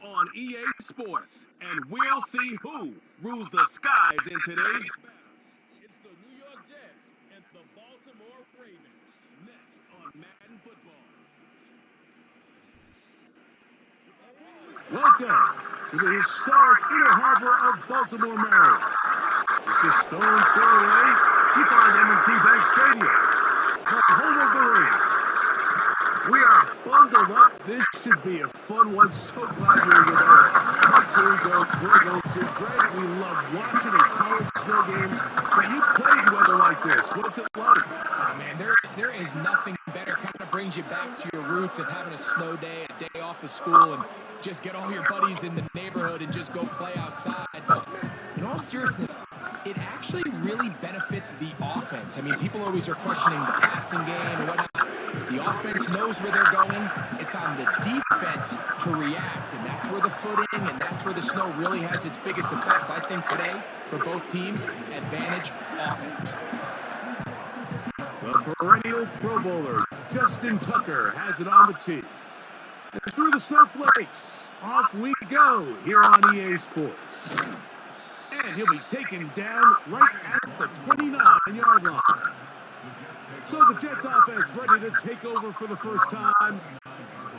on EA Sports, and we'll see who rules the skies in today's battle. It's the New York Jets and the Baltimore Ravens, next on Madden Football. Welcome to the historic Inner Harbor of Baltimore, Maryland. Just a stone's throw away, you find M&T Bank Stadium, the home of the Ravens. We are bundled up. This should be a fun one. So glad you're with us. Here we go. Greg Olsen. Greg, we love watching and calling snow games, but you played weather like this. What's it like? Oh, man, there is nothing better. Kind of brings you back to your roots of having a snow day, a day off of school, and just get all your buddies in the neighborhood and just go play outside. But in all seriousness, it actually really benefits the offense. I mean, people always are questioning the passing game and whatnot. The offense knows where they're going. It's on the defense to react, and that's where the footing and that's where the snow really has its biggest effect, I think, today for both teams. Advantage offense. The perennial Pro Bowler, Justin Tucker, has it on the tee. And through the snowflakes, off we go here on EA Sports. And he'll be taken down right at the 29-yard line. So the Jets offense ready to take over for the first time.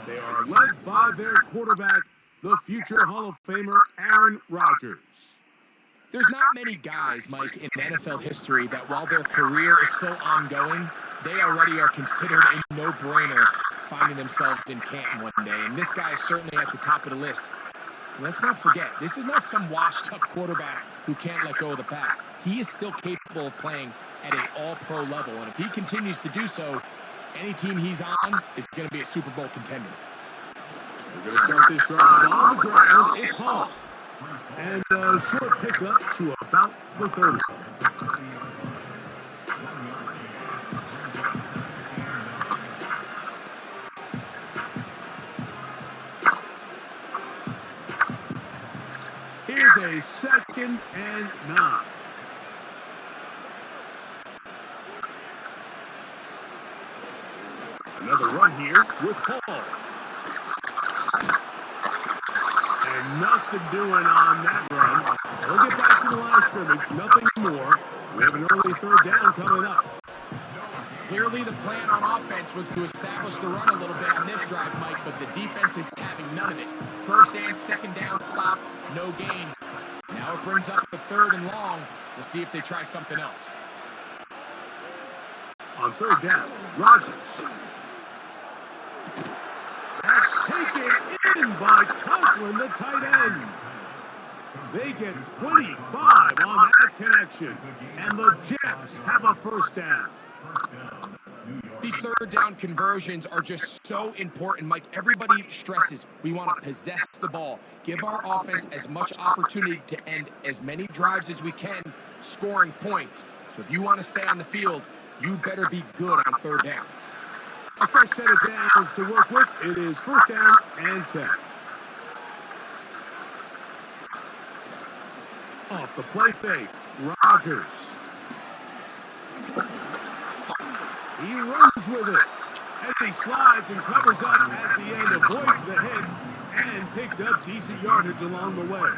They are led by their quarterback, the future Hall of Famer, Aaron Rodgers. There's not many guys, Mike, in NFL history that while their career is still ongoing, they already are considered a no-brainer finding themselves in Canton one day. And this guy is certainly at the top of the list. Let's not forget, this is not some washed-up quarterback who can't let go of the past. He is still capable of playing at an all-pro level, and if he continues to do so, any team he's on is going to be a Super Bowl contender. We're going to start this drive on the ground. It's Hall. And a short pickup to about the 30. Here's a 2nd and 9. Another run here with Hall. And nothing doing on that run. We'll get back to the line of scrimmage. Nothing more. We have an early 3rd down coming up. Clearly the plan on offense was to establish the run a little bit on this drive, Mike, but the defense is having none of it. 1st and 2nd down stop, no gain. Now it brings up the 3rd and long. We'll see if they try something else. On 3rd down, Rodgers. That's taken in by Conklin, the tight end. They get 25 on that connection, and the Jets have a 1st down. These 3rd down conversions are just so important, Mike. Everybody stresses we want to possess the ball, give our offense as much opportunity to end as many drives as we can, scoring points. So if you want to stay on the field, you better be good on 3rd down. A fresh set of downs to work with. It is 1st down and 10. Off the play fake, Rodgers. He runs with it as he slides and covers up at the end, avoids the hit, and picked up decent yardage along the way.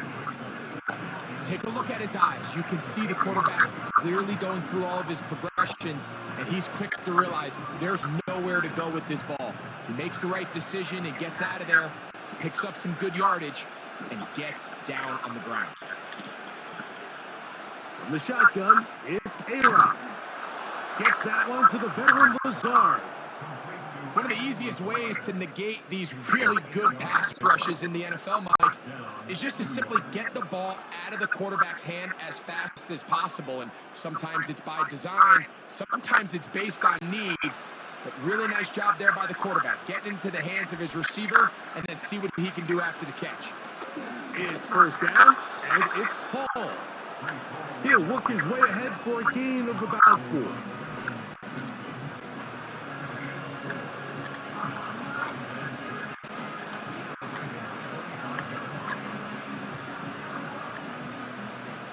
Take a look at his eyes. You can see the quarterback clearly going through all of his progressions, and he's quick to realize there's nowhere to go with this ball. He makes the right decision and gets out of there, picks up some good yardage, and gets down on the ground. From the shotgun, it's A-Rock. Gets that one to the veteran Lazard. One of the easiest ways to negate these really good pass rushes in the NFL, Mike, is just to simply get the ball out of the quarterback's hand as fast as possible. And sometimes it's by design, sometimes it's based on need. But really nice job there by the quarterback, getting into the hands of his receiver and then see what he can do after the catch. It's 1st down, and it's Hall. He'll work his way ahead for a gain of about 4.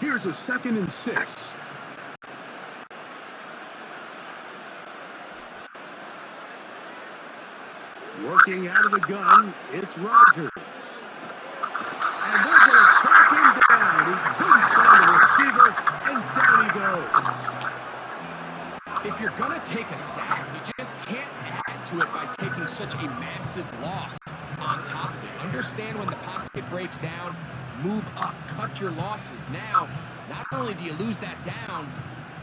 Here's a 2nd and 6. Working out of the gun, it's Rodgers. receiver, and down he goes. If you're going to take a sack, you just can't add to it by taking such a massive loss on top of it. Understand when the pocket breaks down, move up, cut your losses. Now, not only do you lose that down,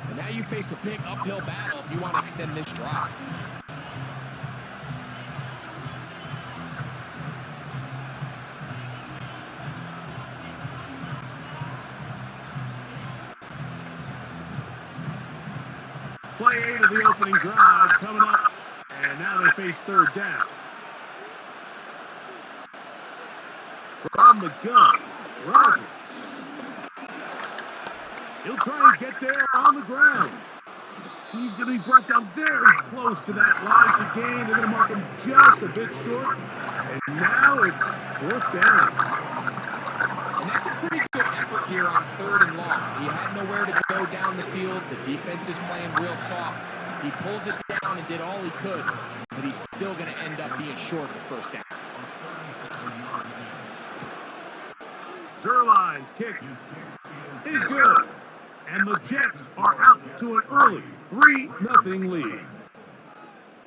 but now you face a big uphill battle if you want to extend this drive. Play 8 of the opening drive coming up, and now they face third down. From the gun, Rodgers. He'll try and get there on the ground. He's going to be brought down very close to that line to gain. They're going to mark him just a bit short. And now it's fourth down. And that's a pretty good effort here on third and long. He had nowhere to go down the field. The defense is playing real soft. He pulls it down and did all he could, but he's still going to end up being short of the first down. Zerline's kick is good. And the Jets are out to an early 3-0 lead.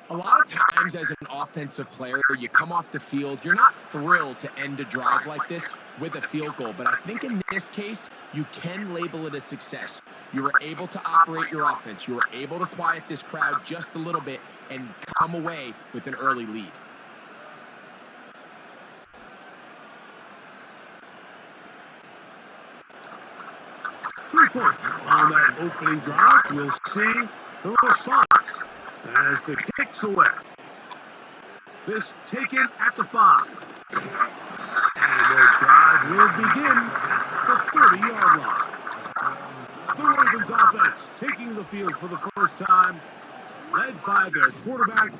A lot of times as an offensive player, you come off the field, you're not thrilled to end a drive like this with a field goal. But I think in this case, you can label it a success. You were able to operate your offense. You were able to quiet this crowd just a little bit and come away with an early lead. Points on that opening drive. We'll see the response as the kick's away. This taken at the 5. And their drive will begin at the 30-yard line. The Ravens offense taking the field for the first time, led by their quarterback,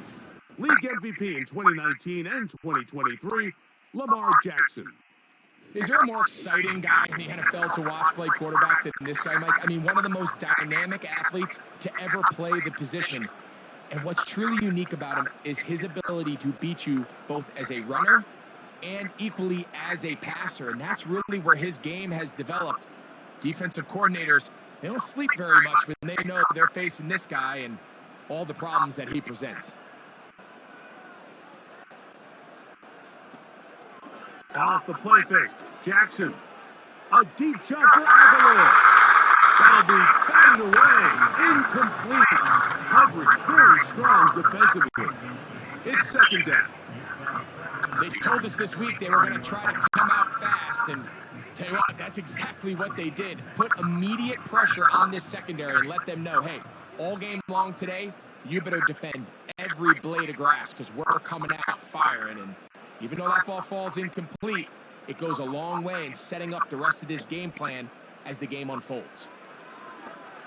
league MVP in 2019 and 2023, Lamar Jackson. Is there a more exciting guy in the NFL to watch play quarterback than this guy, Mike? I mean, one of the most dynamic athletes to ever play the position. And what's truly unique about him is his ability to beat you both as a runner and equally as a passer. And that's really where his game has developed. Defensive coordinators, they don't sleep very much when they know they're facing this guy and all the problems that he presents. Off the play fake, Jackson. A deep shot for Aguilar. That'll be batted away. Incomplete. Coverage very strong defensively. It's second down. They told us this week they were going to try to come out fast, and tell you what, that's exactly what they did. Put immediate pressure on this secondary and let them know, hey, all game long today, you better defend every blade of grass because we're coming out firing. And even though that ball falls incomplete, it goes a long way in setting up the rest of this game plan as the game unfolds.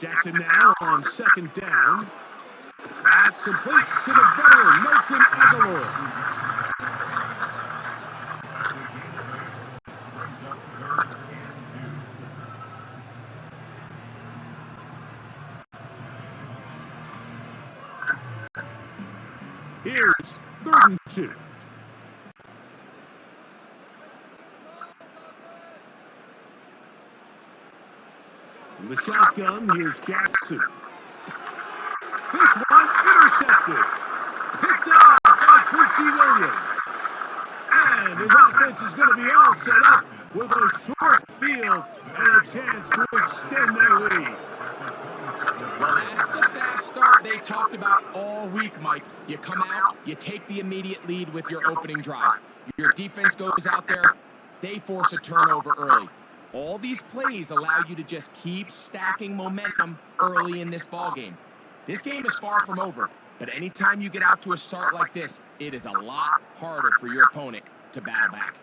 Jackson now on second down. That's complete to the veteran, Nelson Aguilar. Here's 3rd and 2. In the shotgun, here's Jackson. This one intercepted. Picked off by Quincy Williams. And his offense is going to be all set up with a short field and a chance to extend their lead. Well, that's the fast start they talked about all week, Mike. You come out, you take the immediate lead with your opening drive. Your defense goes out there, they force a turnover early. All these plays allow you to just keep stacking momentum early in this ballgame. This game is far from over, but anytime you get out to a start like this, it is a lot harder for your opponent to battle back.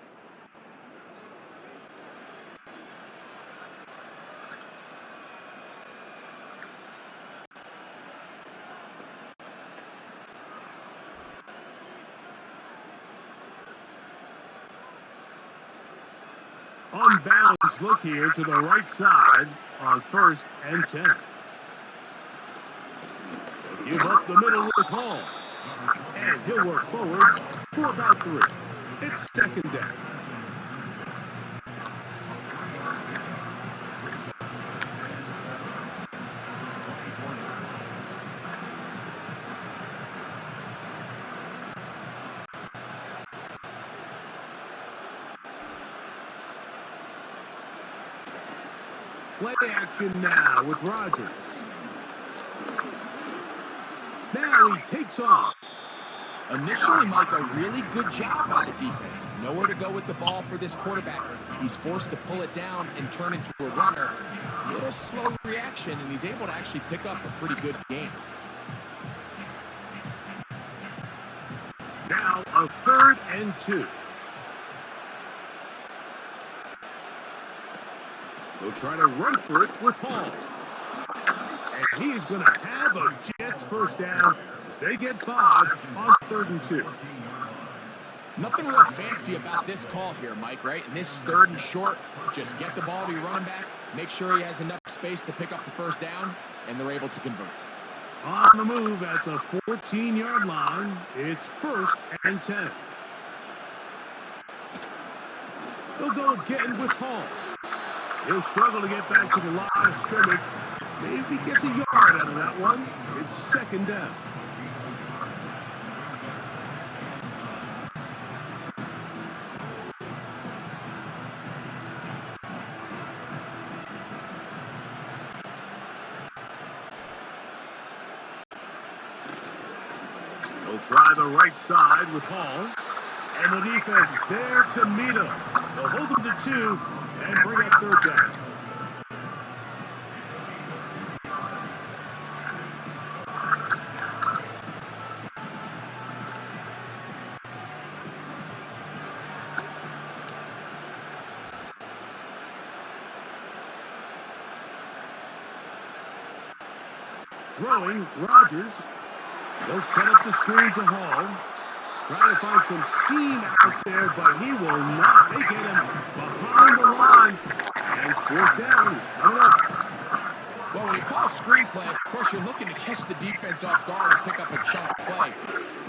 Unbalanced look here to the right side on 1st and 10. Give up the middle with Hall. And he'll work forward for about 3. It's second down. Play action now with Rodgers. Now he takes off. Initially, Mike, a really good job by the defense. Nowhere to go with the ball for this quarterback. He's forced to pull it down and turn into a runner. A little slow reaction, and he's able to actually pick up a pretty good game. Now a 3rd and 2. He'll try to run for it with Hall. And he is going to have a Jets first down as they get 5 on 3rd and 2. Nothing real fancy about this call here, Mike, right? In this 3rd and short, just get the ball to your running back, make sure he has enough space to pick up the first down, and they're able to convert. On the move at the 14-yard line, it's 1st and 10. They'll go again with Hall. He'll struggle to get back to the line of scrimmage. Maybe gets a yard out of that one. It's 2nd down. He'll try the right side with Hall. And the defense there to meet him. They'll hold him to 2 and bring up 3rd down. Throwing, Rodgers. They'll set up the screen to Hall. Trying to find some seam out there, but he will not. They get him behind the line. And 4th down is coming up. Well, when you call screen play, of course, you're looking to catch the defense off guard and pick up a chunk play.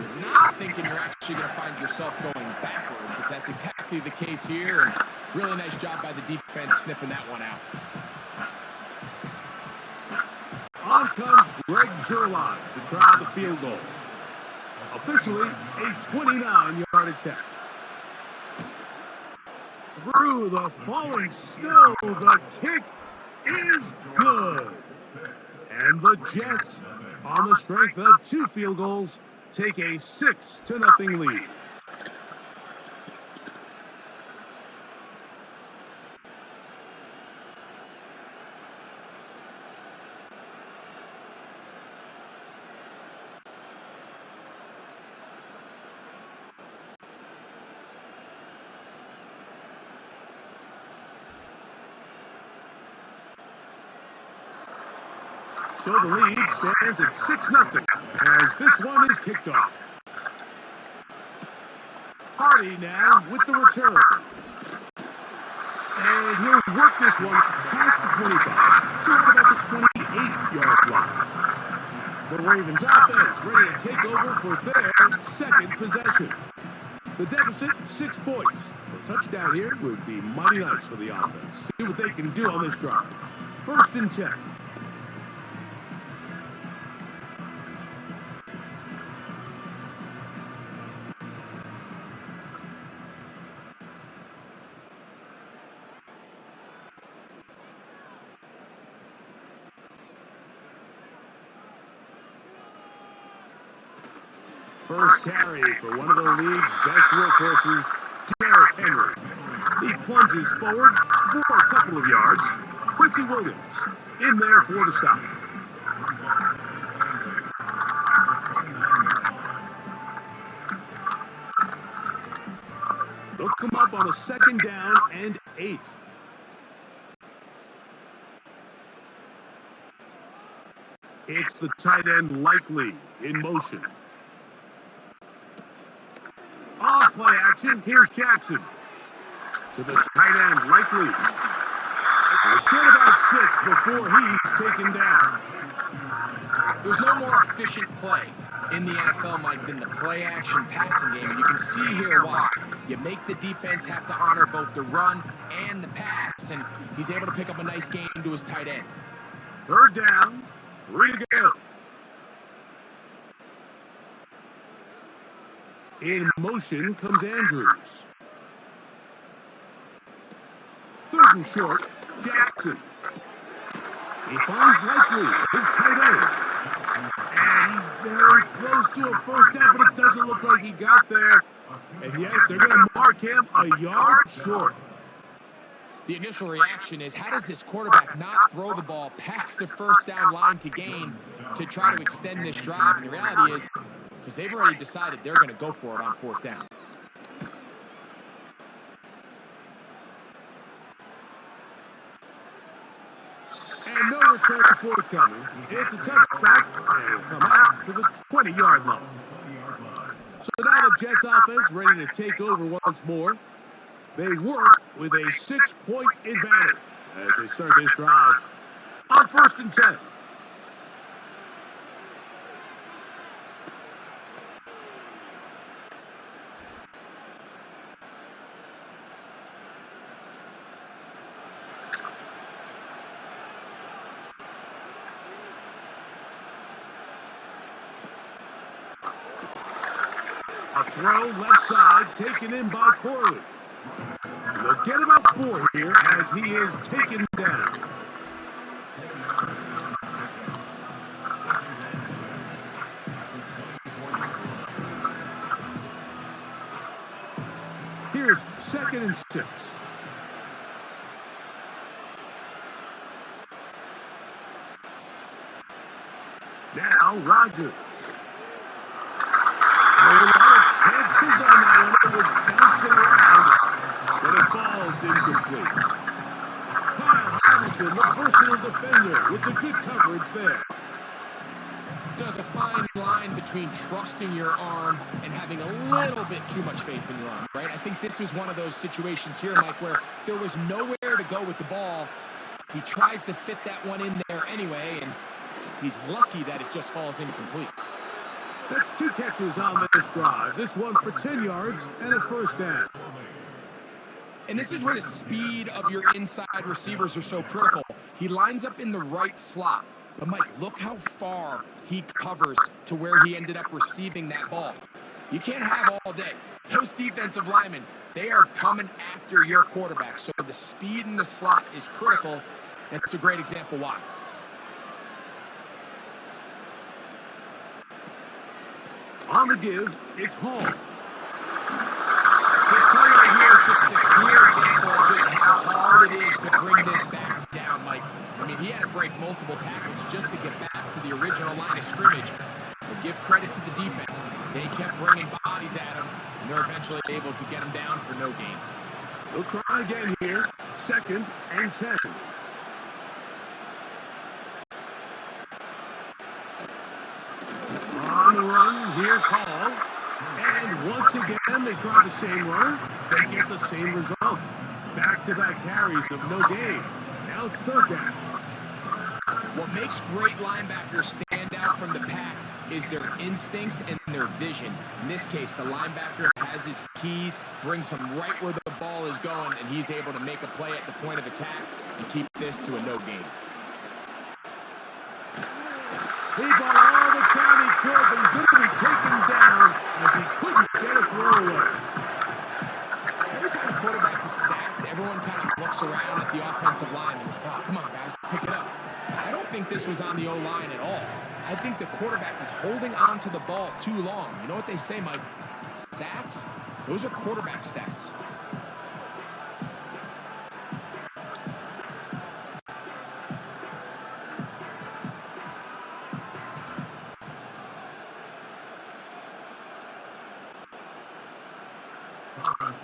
You're not thinking you're actually going to find yourself going backwards, but that's exactly the case here. And really nice job by the defense sniffing that one out. On comes Greg Zuerlein to try the field goal. Officially a 29-yard attempt. Through the falling snow, the kick is good. And the Jets, on the strength of 2 field goals, take a 6-0 lead. So the lead stands at 6-0 as this one is kicked off. Hardy now with the return. And he'll work this one past the 25 to right about the 28-yard line. The Ravens offense ready to take over for their 2nd possession. The deficit, 6 points. A touchdown here would be mighty nice for the offense. See what they can do on this drive. 1st and 10. First carry for one of the league's best workhorses, Derrick Henry. He plunges forward for a couple of yards. Quincy Williams in there for the stop. They'll come up on a 2nd down and 8. It's the tight end Likely in motion. On play action, here's Jackson. To the tight end, Likely. Get about 6 before he's taken down. There's no more efficient play in the NFL, Mike, than the play action passing game. And you can see here why. You make the defense have to honor both the run and the pass. And he's able to pick up a nice game to his tight end. 3rd down, 3 to go. In motion comes Andrews. 3rd and short, Jackson. He finds Likely, his tight end. And he's very close to a first down, but it doesn't look like he got there. And yes, they're going to mark him a yard short. The initial reaction is, how does this quarterback not throw the ball past the first down line to gain to try to extend this drive? And the reality is, because they've already decided they're going to go for it on fourth down. And no return forthcoming. It's a touchback, and it'll come out to the 20-yard line. So now the Jets offense ready to take over once more. They work with a 6-point advantage as they start this drive on 1st and 10. A throw left side taken in by Corley. And they'll get about 4 here as he is taken down. Here's 2nd and 6. Now Rodgers. A lot of chances on that one. It was bouncing around, but it falls incomplete. Kyle Hamilton, the versatile defender, with the good coverage there. There's a fine line between trusting your arm and having a little bit too much faith in your arm, right? I think this was one of those situations here, Mike, where there was nowhere to go with the ball. He tries to fit that one in there anyway, and he's lucky that it just falls incomplete. That's 2 catches on this drive. This one for 10 yards and a first down. And this is where the speed of your inside receivers are so critical. He lines up in the right slot. But, Mike, look how far he covers to where he ended up receiving that ball. You can't have all day. Those defensive linemen, they are coming after your quarterback. So the speed in the slot is critical. That's a great example why. On the give, it's Hall. This play right here is just a clear example of just how hard it is to bring this back down, Mike. I mean, he had to break multiple tackles just to get back to the original line of scrimmage. But give credit to the defense. They kept bringing bodies at him, and they're eventually able to get him down for no gain. They'll try again here. 2nd and 10. On the run, here's Hall. And once again, they try the same run. They get the same result. Back-to-back carries of no gain. Now it's 3rd down. What makes great linebackers stand out from the pack is their instincts and their vision. In this case, the linebacker has his keys, brings him right where the ball is going, and he's able to make a play at the point of attack and keep this to a no gain. He got all the time he could, but he's going to be taken down as he couldn't get a throw away. Every time a quarterback is sacked, everyone kind of looks around at the offensive line and like, oh, come on, guys, pick it up. I don't think this was on the O-line at all. I think the quarterback is holding on to the ball too long. You know what they say, Mike? Sacks, those are quarterback stats.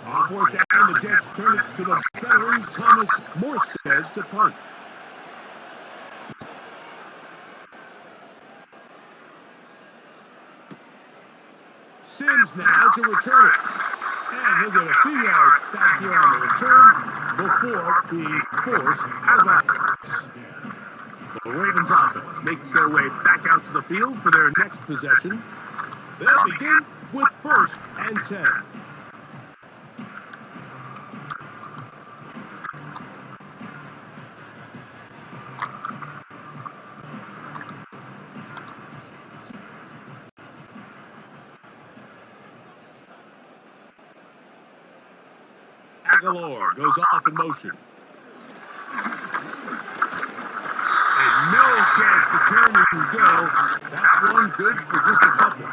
On 4th down, the Jets turn it to the veteran Thomas Morstead to punt. Sims now to return it. And he'll get a few yards back here on the return before being forced out of bounds. The Ravens offense makes their way back out to the field for their next possession. They'll begin with 1st and 10. Aguilar goes off in motion. And run and go. That one good for just a couple.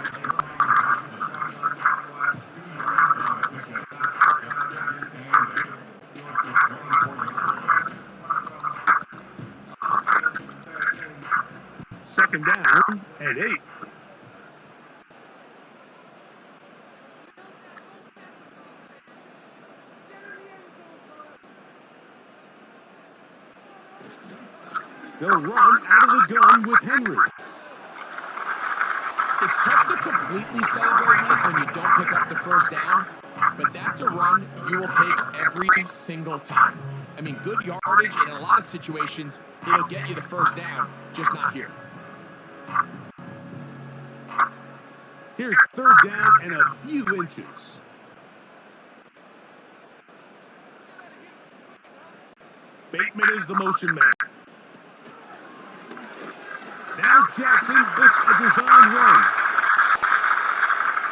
Second down and 8. They'll run out of the gun with Henry. It's tough to completely celebrate, Mike, when you don't pick up the first down, but that's a run you will take every single time. I mean, good yardage, and in a lot of situations, it'll get you the first down, just not here. Here's third down and a few inches. Bateman is the motion man. Now Jackson, this a design run.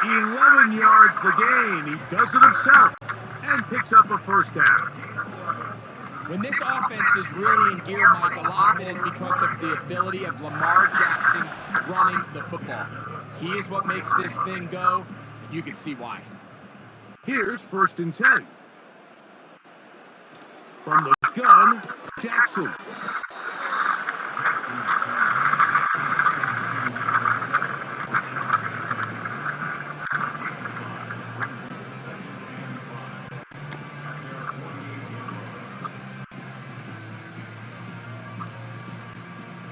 11 yards the gain. He does it himself and picks up a first down. When this offense is really in gear, Mike, a lot of it is because of the ability of Lamar Jackson running the football. He is what makes this thing go, and you can see why. Here's first and 10. From the gun, Jackson.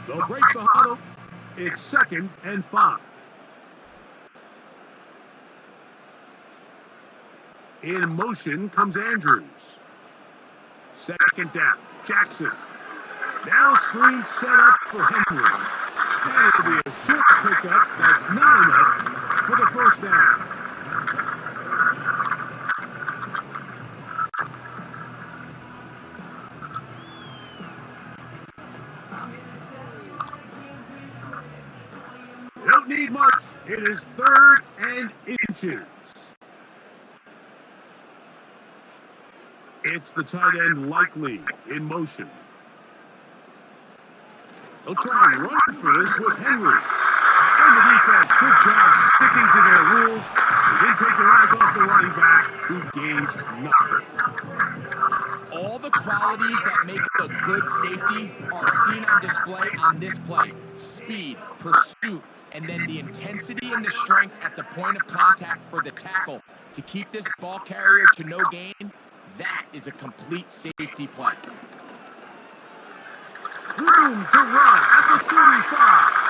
They'll break the huddle. It's second and 5. In motion comes Andrews. Second down, Jackson. Now screen set up for Henry. And it'll be a short pickup that's not enough for the first down. They don't need much. It is third and inches. It's the tight end Likely in motion. They'll try and run for this with Henry. And the defense, good job sticking to their rules. They didn't take their eyes off the running back, who gains nothing. All the qualities that make a good safety are seen on display on this play. Speed, pursuit, and then the intensity and the strength at the point of contact for the tackle to keep this ball carrier to no gain. That is a complete safety play. Room to run at the 35.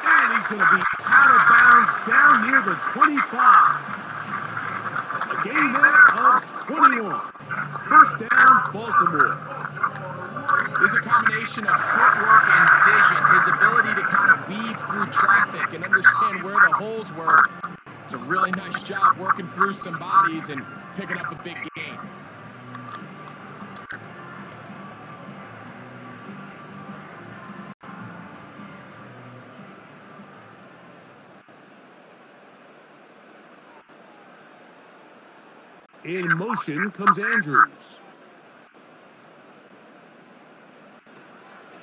And he's going to be out of bounds down near the 25. A gain there of 21. First down, Baltimore. There's a combination of footwork and vision, his ability to kind of weave through traffic and understand where the holes were. It's a really nice job working through some bodies and picking up a big gain. In motion comes Andrews.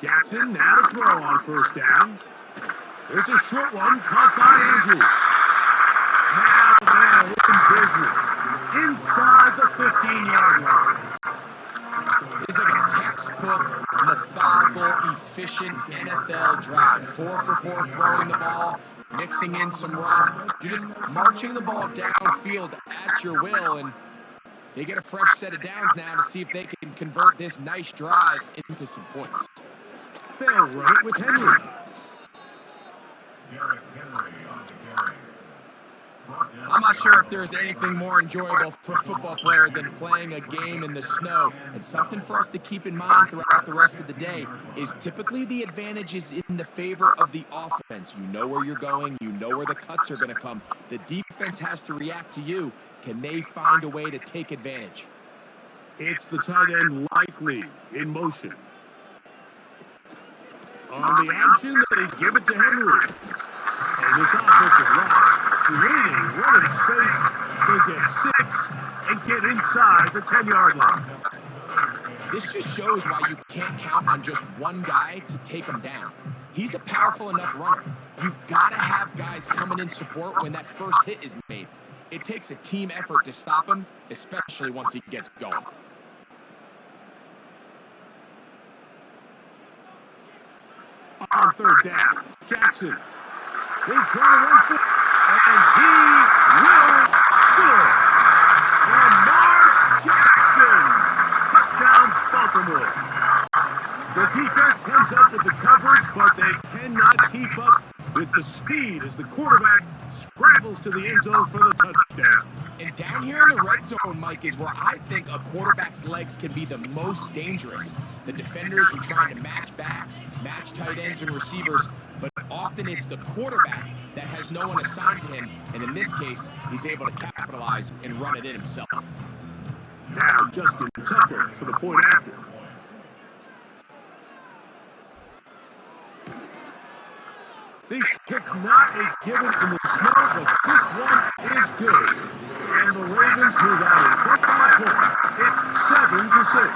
Jackson now to throw on first down. There's a short one caught by Andrews. Now they're in business inside the 15-yard line. It's like a textbook, methodical, efficient NFL drive. 4 for 4 throwing the ball, mixing in some run. You're just marching the ball downfield at your will, and they get a fresh set of downs now to see if they can convert this nice drive into some points. They'll run it with Henry. I'm not sure if there's anything more enjoyable for a football player than playing a game in the snow. And something for us to keep in mind throughout the rest of the day is typically the advantage is in the favor of the offense. You know where you're going. You know where the cuts are going to come. The defense has to react to you. Can they find a way to take advantage? It's the tight end Likely in motion. On the action, they give it to Henry. And this offensive line, creating running space, they get 6 and get inside the 10-yard line. This just shows why you can't count on just one guy to take him down. He's a powerful enough runner. You gotta have guys coming in support when that first hit is made. It takes a team effort to stop him, especially once he gets going. On third down, Jackson. They try to run for, and he will score. Lamar Jackson, touchdown Baltimore. The defense comes up with the coverage, but they cannot keep up with the speed as the quarterback scrambles to the end zone for the touchdown. And down here in the red zone, Mike, is where I think a quarterback's legs can be the most dangerous. The defenders are trying to match backs, match tight ends and receivers, but often it's the quarterback that has no one assigned to him, and in this case, he's able to capitalize and run it in himself. Now Justin Tucker for the point after. These kicks not a given in the snow, but this one is good. And the Ravens move out in front by a point. It's 7-6.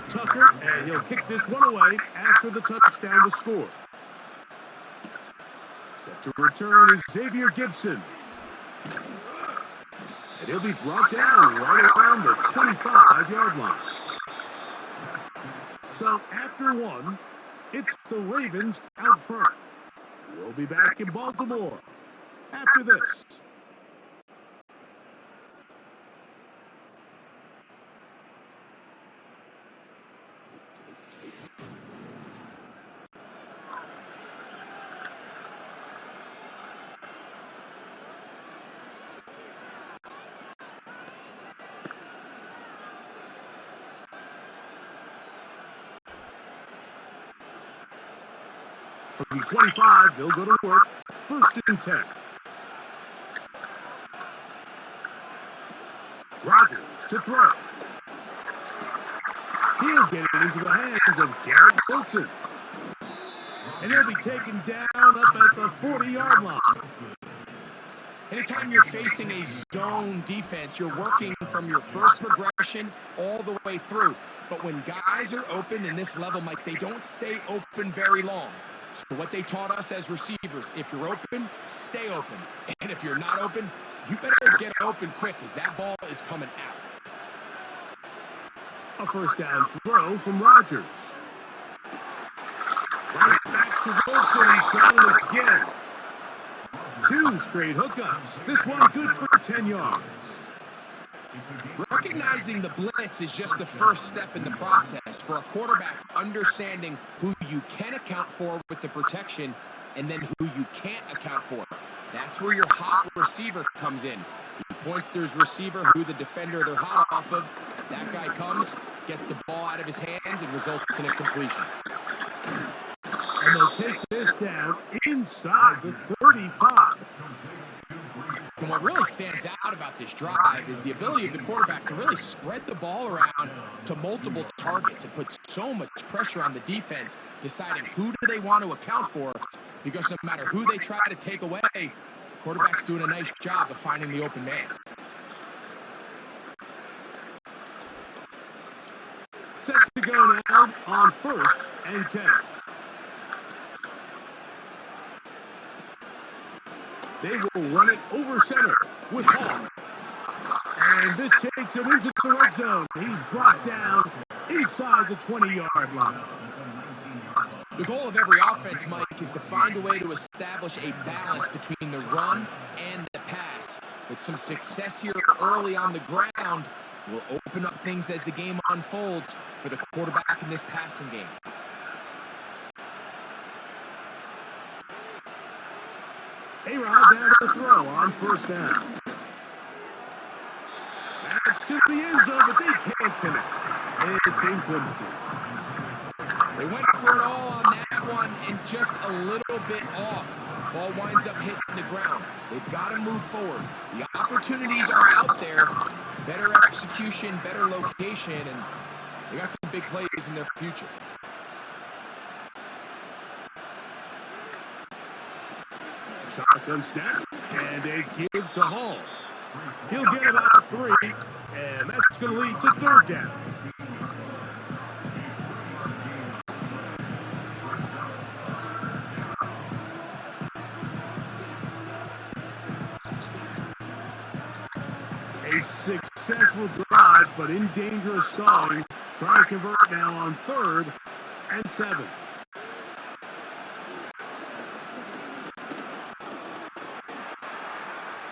Tucker, and he'll kick this one away after the touchdown was scored. Set to return is Xavier Gibson. And he'll be brought down right around the 25-yard line. So after one, it's the Ravens out front. We'll be back in Baltimore after this. From 25, they'll go to work. First and 10. Rodgers to throw. He'll get it into the hands of Garrett Wilson. And he'll be taken down up at the 40-yard line. Anytime you're facing a zone defense, you're working from your first progression all the way through. But when guys are open in this level, Mike, they don't stay open very long. So what they taught us as receivers, if you're open, stay open. And if you're not open, you better get open quick because that ball is coming out. A first down throw from Rodgers. Right back to Wilson. He's got it again. 2 straight hookups. This one good for 10 yards. Recognizing the blitz is just the first step in the process for a quarterback, understanding who you can account for with the protection and then who you can't account for. That's where your hot receiver comes in. He points to his receiver, who the defender they're hot off of. That guy comes, gets the ball out of his hand, and results in a completion. And they'll take this down inside the 35. And what really stands out about this drive is the ability of the quarterback to really spread the ball around to multiple targets. It puts so much pressure on the defense, deciding who do they want to account for, because no matter who they try to take away, the quarterback's doing a nice job of finding the open man. Set to go now on first and 10. They will run it over center with Hall. And this takes him into the red zone. He's brought down inside the 20-yard line. The goal of every offense, Mike, is to find a way to establish a balance between the run and the pass. With some success here early on the ground, will open up things as the game unfolds for the quarterback in this passing game. A-Rod down to throw on first down. That's to the end zone, but they can't connect. It's incomplete. They went for it all on that one and just a little bit off. Ball winds up hitting the ground. They've got to move forward. The opportunities are out there. Better execution, better location, and they got some big plays in their future. Shotgun snap and a give to Hall. He'll get about 3, and that's going to lead to 3rd down. A successful drive, but in danger of stalling. Trying to convert now on 3rd and 7.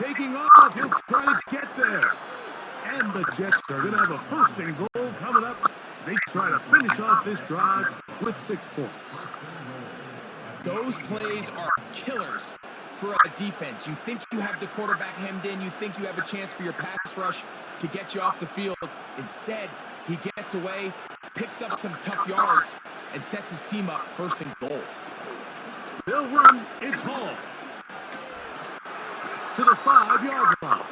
Taking off, he'll try to get there. And the Jets are going to have a 1st and goal coming up. They try to finish off this drive with 6 points. Those plays are killers for a defense. You think you have the quarterback hemmed in. You think you have a chance for your pass rush to get you off the field. Instead, he gets away, picks up some tough yards, and sets his team up 1st and goal. They'll run. It's Hall to the 5-yard line.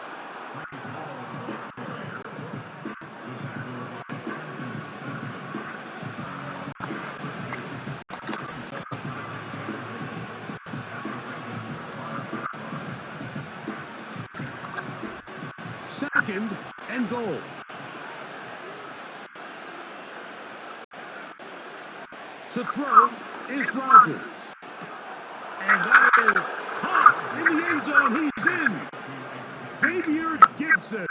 Second and goal. To throw is Rodgers. And that is caught in the end zone. He's in. Xavier Gibson.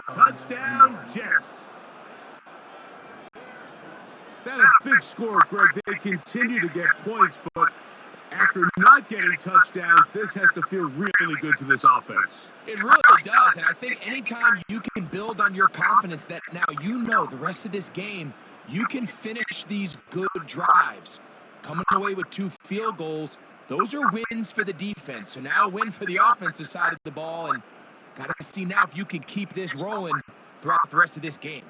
Touchdown, Jets. That's a big score, Greg. They continue to get points, but after not getting touchdowns, this has to feel really good to this offense. It really does, and I think anytime you can build on your confidence that now you know the rest of this game, you can finish these good drives. Coming away with 2 field goals, those are wins for the defense. So now a win for the offensive side of the ball, and got to see now if you can keep this rolling throughout the rest of this game.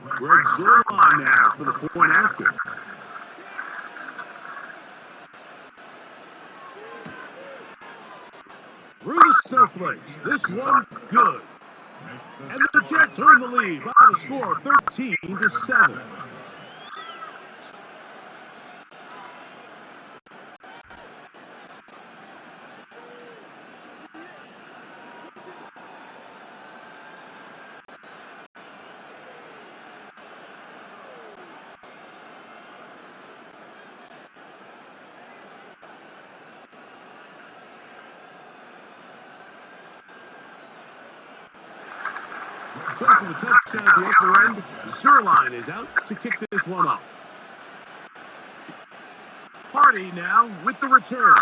Greg Zuerlein now for the point after. Through the snowflakes, this one good. And the Jets earn the lead by the score of 13-7. So after the touchdown at the upper end, Zuerlein is out to kick this one off. Hardy now with the return.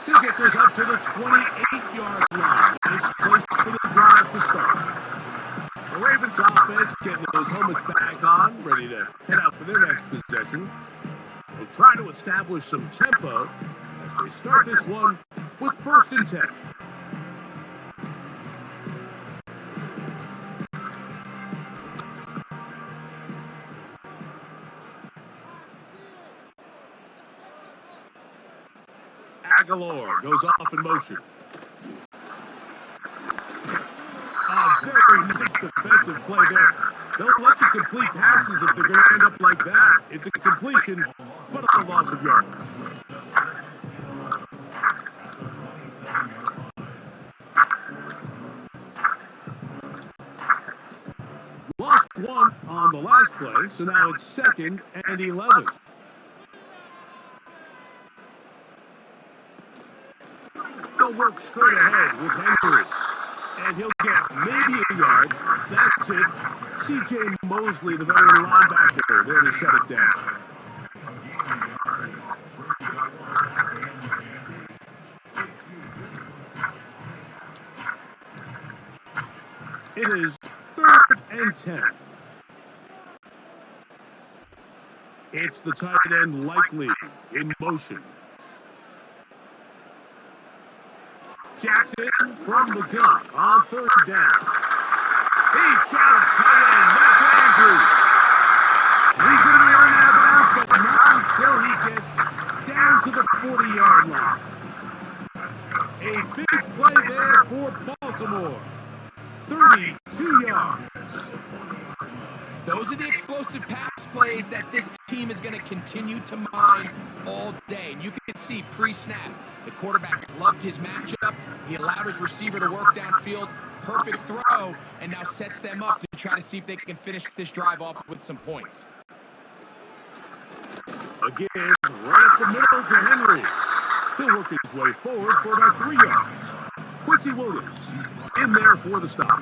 He'll get this up to the 28-yard line. Nice place for the drive to start. The Ravens offense getting those helmets back on, ready to head out for their next possession. They'll try to establish some tempo as they start this one with 1st and 10. Aguilar goes off in motion. A very nice defensive play there. They'll let you complete passes if they're going to end up like that. It's a completion, but a loss of yards. Lost 1 on the last play, so now it's 2nd and 11. They'll work straight ahead with Henry. And he'll get maybe a yard. That's it. C.J. Mosley, the veteran linebacker, there to shut it down. It is 3rd and 10. It's the tight end Likely in motion. Jackson from the gun on 3rd down. He's got his tight end. That's Andrew. He's going to be running out of bounds, but not until he gets down to the 40-yard line. A big play there for Baltimore. 32 yards. Those are the explosive pass plays that this team is going to continue to mine all day. And you can see pre-snap, the quarterback loved his matchup. He allowed his receiver to work downfield. Perfect throw, and now sets them up to try to see if they can finish this drive off with some points. Again, right up the middle to Henry. He'll work his way forward for about 3 yards. Quincy Williams in there for the stop.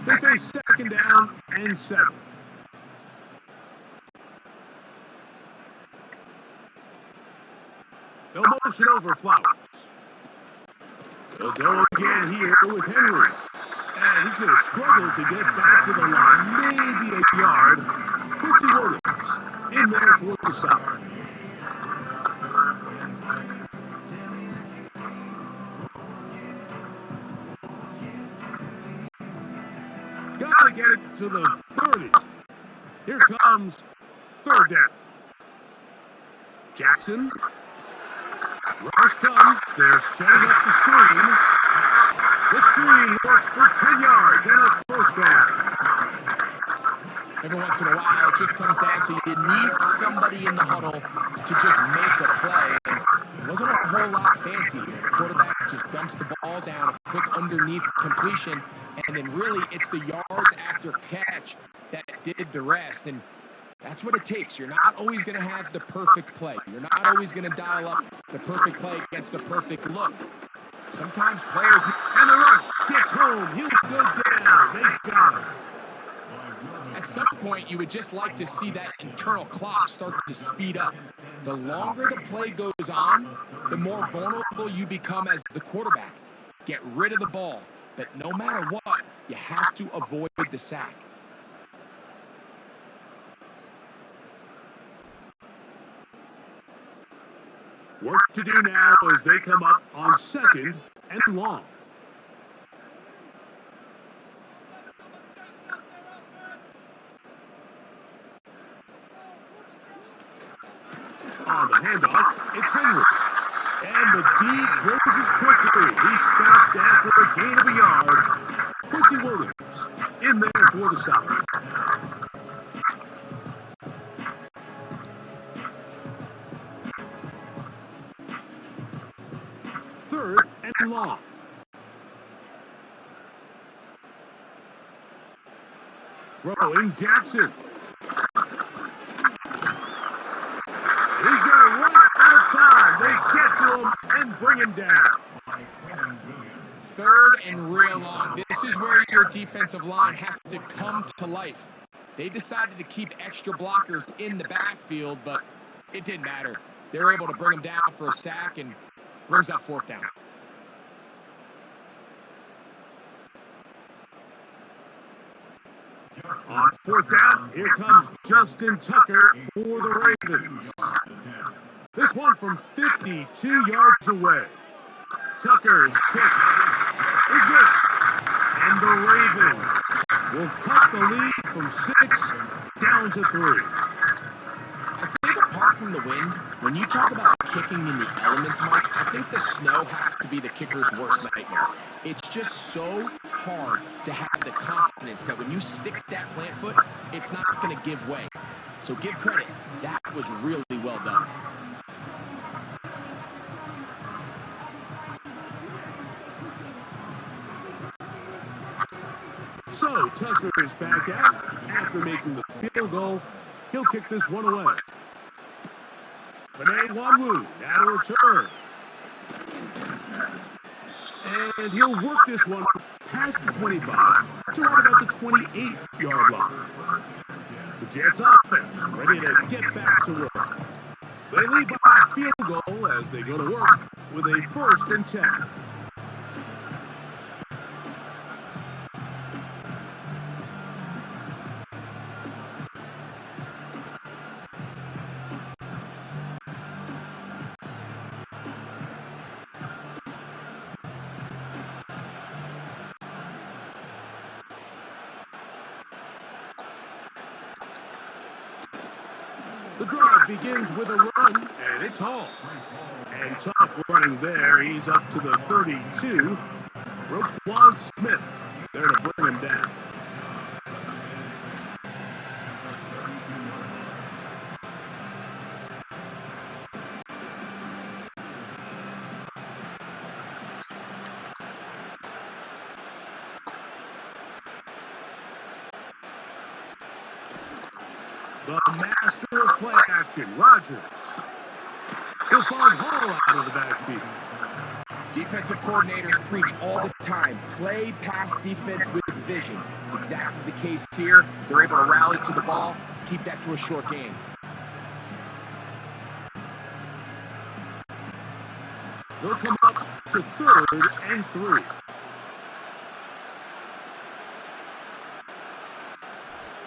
They face 2nd down and 7. They'll motion over Flowers. They'll go again here with Henry. And he's going to struggle to get back to the line. Maybe a yard. Quincy Williams in there for the stop. Gotta get it to the 30. Here comes 3rd down. Jackson. Rush comes. They're setting up the screen. The screen works for 10 yards and a 1st down. Every once in a while, it just comes down to you need somebody in the huddle to just make a play. And it wasn't a whole lot fancy here. The quarterback just dumps the ball down, a quick underneath completion, and then really it's the yards after catch that did the rest. And that's what it takes. You're not always going to have the perfect play. You're not always going to dial up the perfect play against the perfect look. Sometimes players... And the rush gets home. He'll go down. They got him. At some point, you would just like to see that internal clock start to speed up. The longer the play goes on, the more vulnerable you become as the quarterback. Get rid of the ball, but no matter what, you have to avoid the sack. Work to do now as they come up on 2nd and long. On the handoff, it's Henry. And the D closes quickly. He's stopped after a gain of a yard. Quincy Williams in there for the stop. Third and long. Throwing Jackson. He's going to run out of time. They get to him and bring him down. 3rd and real long. This is where your defensive line has to come to life. They decided to keep extra blockers in the backfield, but it didn't matter. They were able to bring him down for a sack and brings up 4th down. On 4th down, here comes Justin Tucker for the Ravens. This one from 52 yards away. Tucker's kick is good. And the Ravens will cut the lead from 6 down to 3. I think apart from the wind, when you talk about kicking in the elements, Mike, I think the snow has to be the kicker's worst nightmare. It's just so hard to have the confidence that when you stick that plant foot, it's not going to give way. So give credit. That was really well done. So Tucker is back out after making the field goal. He'll kick this one away. Benet Wanwu at a return. And he'll work this one past the 25 to right about the 28-yard line. The Jets offense ready to get back to work. They lead by a field goal as they go to work with a 1st and 10. The drive begins with a run, and it's Hall. And tough running there. He's up to the 32. Roquan Smith there to bring him down. The master of play action, Rodgers. He'll find Hall out of the backfield. Defensive coordinators preach all the time, play pass defense with vision. It's exactly the case here. They're able to rally to the ball, keep that to a short game. They'll come up to 3rd and 3.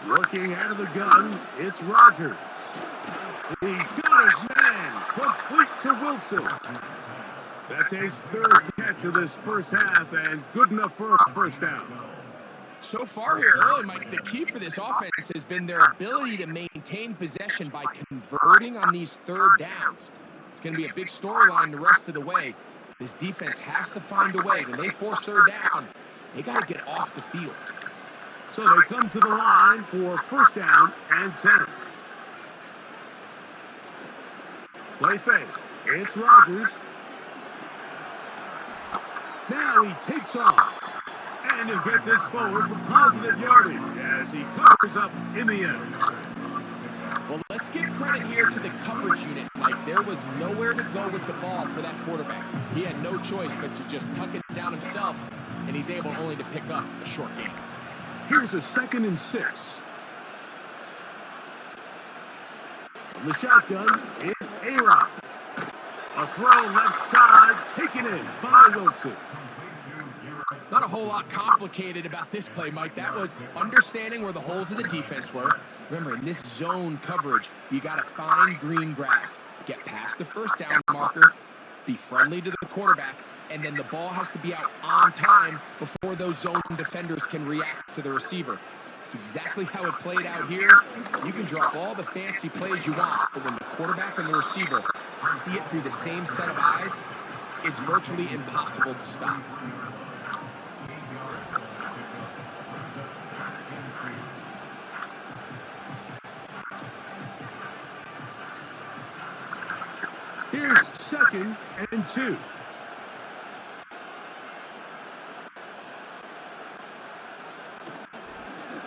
Working out of the gun, it's Rodgers. He's got his man, complete to Wilson. That's his 3rd catch of this first half, and good enough for a first down. So far here early, Mike, the key for this offense has been their ability to maintain possession by converting on these 3rd downs. It's going to be a big storyline the rest of the way. This defense has to find a way. When they force 3rd down, they got to get off the field. So they come to the line for first down and 10. Play fake. It's Rodgers. Now he takes off. And he'll get this forward for positive yardage as he covers up in the end. Well, let's give credit here to the coverage unit, Mike. There was nowhere to go with the ball for that quarterback. He had no choice but to just tuck it down himself, and he's able only to pick up a short gain. Here's a 2nd and 6. From the shotgun, it's A-Rod. A throw left side, taken in by Wilson. Not a whole lot complicated about this play, Mike. That was understanding where the holes of the defense were. Remember, in this zone coverage, you got to find green grass. Get past the first down marker, be friendly to the quarterback, and then the ball has to be out on time before those zone defenders can react to the receiver. It's exactly how it played out here. You can drop all the fancy plays you want, but when the quarterback and the receiver see it through the same set of eyes, it's virtually impossible to stop. Here's 2nd and 2.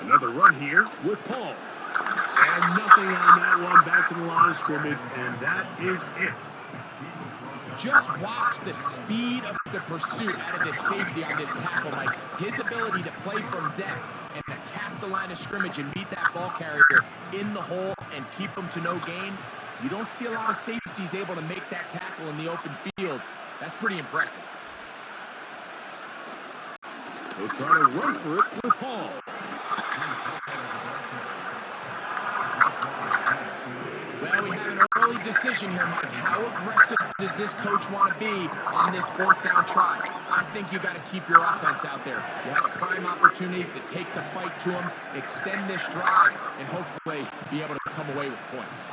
Another run here with Paul. And nothing on that one, back to the line of scrimmage, and that is it. Just watch the speed of the pursuit out of this safety on this tackle, Mike. His ability to play from depth and attack the line of scrimmage and beat that ball carrier in the hole and keep him to no gain. You don't see a lot of safeties able to make that tackle in the open field. That's pretty impressive. They'll try to run for it with Hall. Well, we have an early decision here, Mike. How aggressive does this coach want to be on this 4th down try? I think you got to keep your offense out there. You have a prime opportunity to take the fight to them, extend this drive, and hopefully be able to come away with points.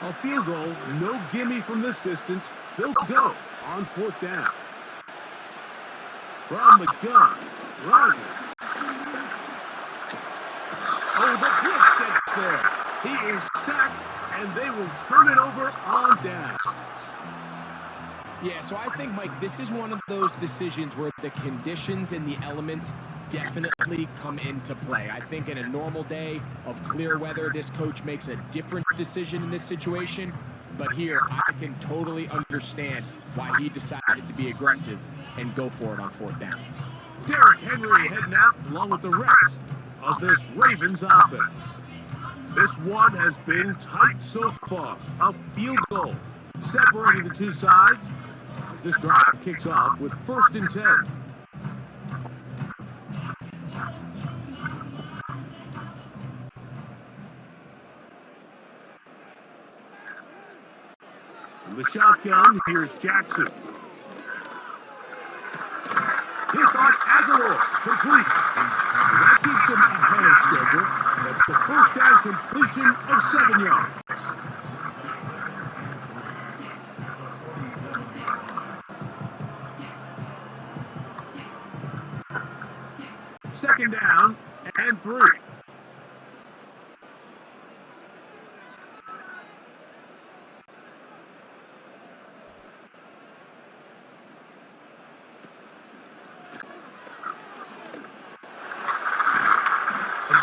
A field goal, no gimme from this distance. They'll go on 4th down. From the gun, Rodgers. Oh, the blitz gets there. He is sacked, and they will turn it over on downs. Yeah, so I think, Mike, this is one of those decisions where the conditions and the elements definitely come into play. I think in a normal day of clear weather, this coach makes a different decision in this situation. But here, I can totally understand why he decided to be aggressive and go for it on 4th down. Derrick Henry heading out along with the rest of this Ravens offense. This one has been tight so far. A field goal separating the two sides as this drive kicks off with 1st and 10. From the shotgun, here's Jackson. He thought Aguilar complete. And that keeps him ahead of schedule. That's the completion of 7 yards. Second down and 3.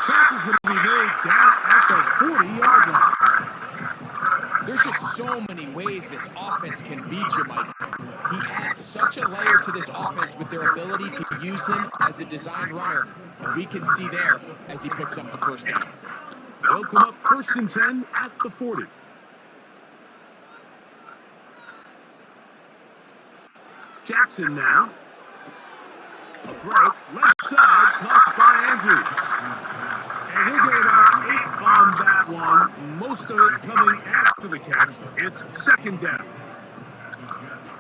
Tackle's going to be made down at the 40-yard line. There's just so many ways this offense can beat you, Mike. He adds such a layer to this offense with their ability to use him as a design runner, and we can see there as he picks up the first down. They'll come up 1st and 10 at the 40. Jackson now. A throw, left side, caught by Andrews. And he'll get about 8 on that one. Most of it coming after the catch. It's 2nd down.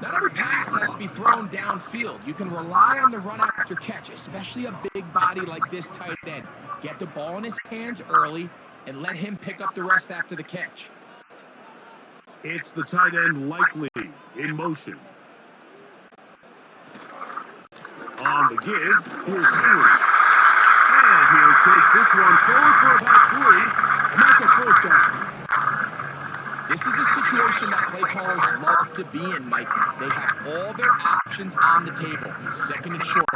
Not every pass has to be thrown downfield. You can rely on the run after catch, especially a big body like this tight end. Get the ball in his hands early and let him pick up the rest after the catch. It's the tight end Likely in motion. On the give, here's Henry. And he'll take this one forward for about 3, and that's a 1st down. This is a situation that play callers love to be in, Mike. They have all their options on the table. 2nd and short,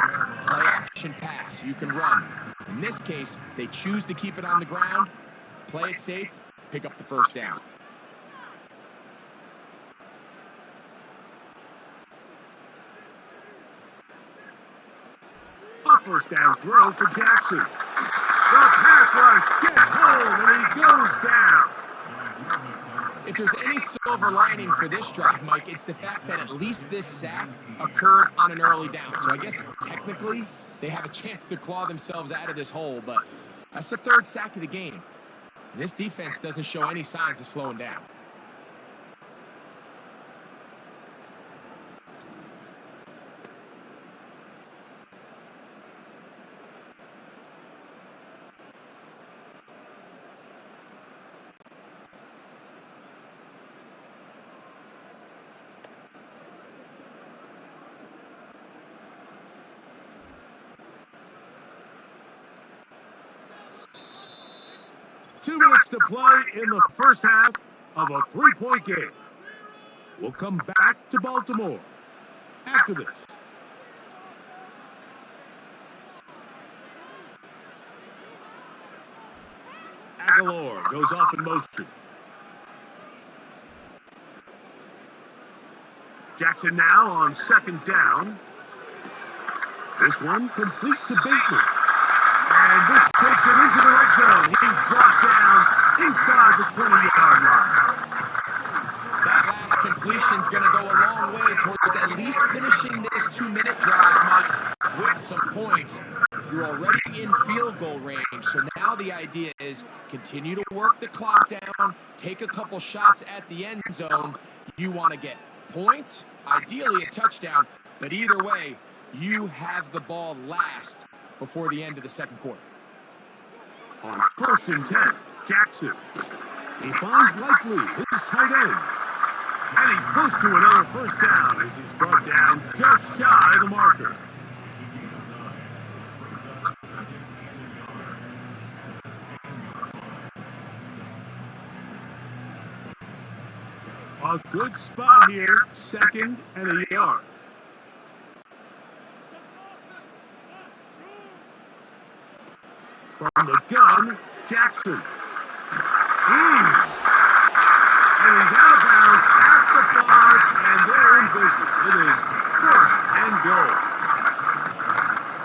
play action pass, you can run. In this case, they choose to keep it on the ground, play it safe, pick up the 1st down. A 1st down throw for Jackson. The pass rush gets home, and he goes down. If there's any silver lining for this drive, Mike, it's the fact that at least this sack occurred on an early down. So I guess technically they have a chance to claw themselves out of this hole, but that's the 3rd sack of the game. And this defense doesn't show any signs of slowing down. Two minutes to play in the first half of a 3-point game. We'll come back to Baltimore after this. Aguilar goes off in motion. Jackson now on 2nd down. This one complete to Bateman. And this takes him into the red zone. He's brought down inside the 20-yard line. That last completion's going to go a long way towards at least finishing this 2-minute drive, Mike, with some points. You're already in field goal range, so now the idea is continue to work the clock down, take a couple shots at the end zone. You want to get points, ideally a touchdown, but either way, you have the ball last before the end of the 2nd quarter. On 1st and 10, Jackson. He finds Likely, his tight end. And he's close to another 1st down as he's brought down just shy of the marker. A good spot here, 2nd and a yard. From the gun, Jackson. And he's out of bounds at the 5, and they're in business. It is 1st and goal.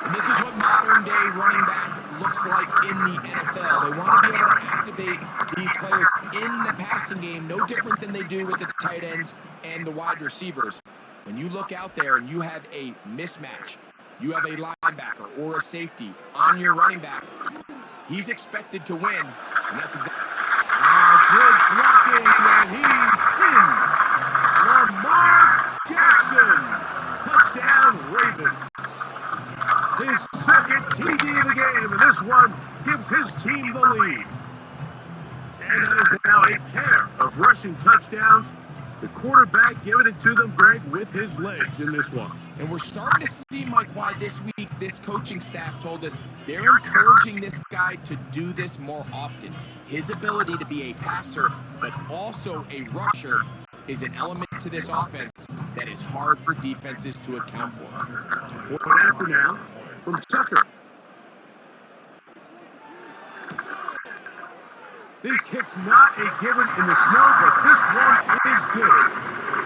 And this is what modern-day running back looks like in the NFL. They want to be able to activate these players in the passing game, no different than they do with the tight ends and the wide receivers. When you look out there and you have a mismatch, you have a linebacker or a safety on your running back, he's expected to win, and that's exactly. Good blocking, and he's in. Lamar Jackson, touchdown Ravens. His 2nd TD of the game, and this one gives his team the lead. And that is now a pair of rushing touchdowns. The quarterback giving it to them, Greg, with his legs in this one. And we're starting to see, Mike, why this week this coaching staff told us they're encouraging this guy to do this more often. His ability to be a passer, but also a rusher, is an element to this offense that is hard for defenses to account for. Point after now from Tucker. This kick's not a given in the snow, but this one is good.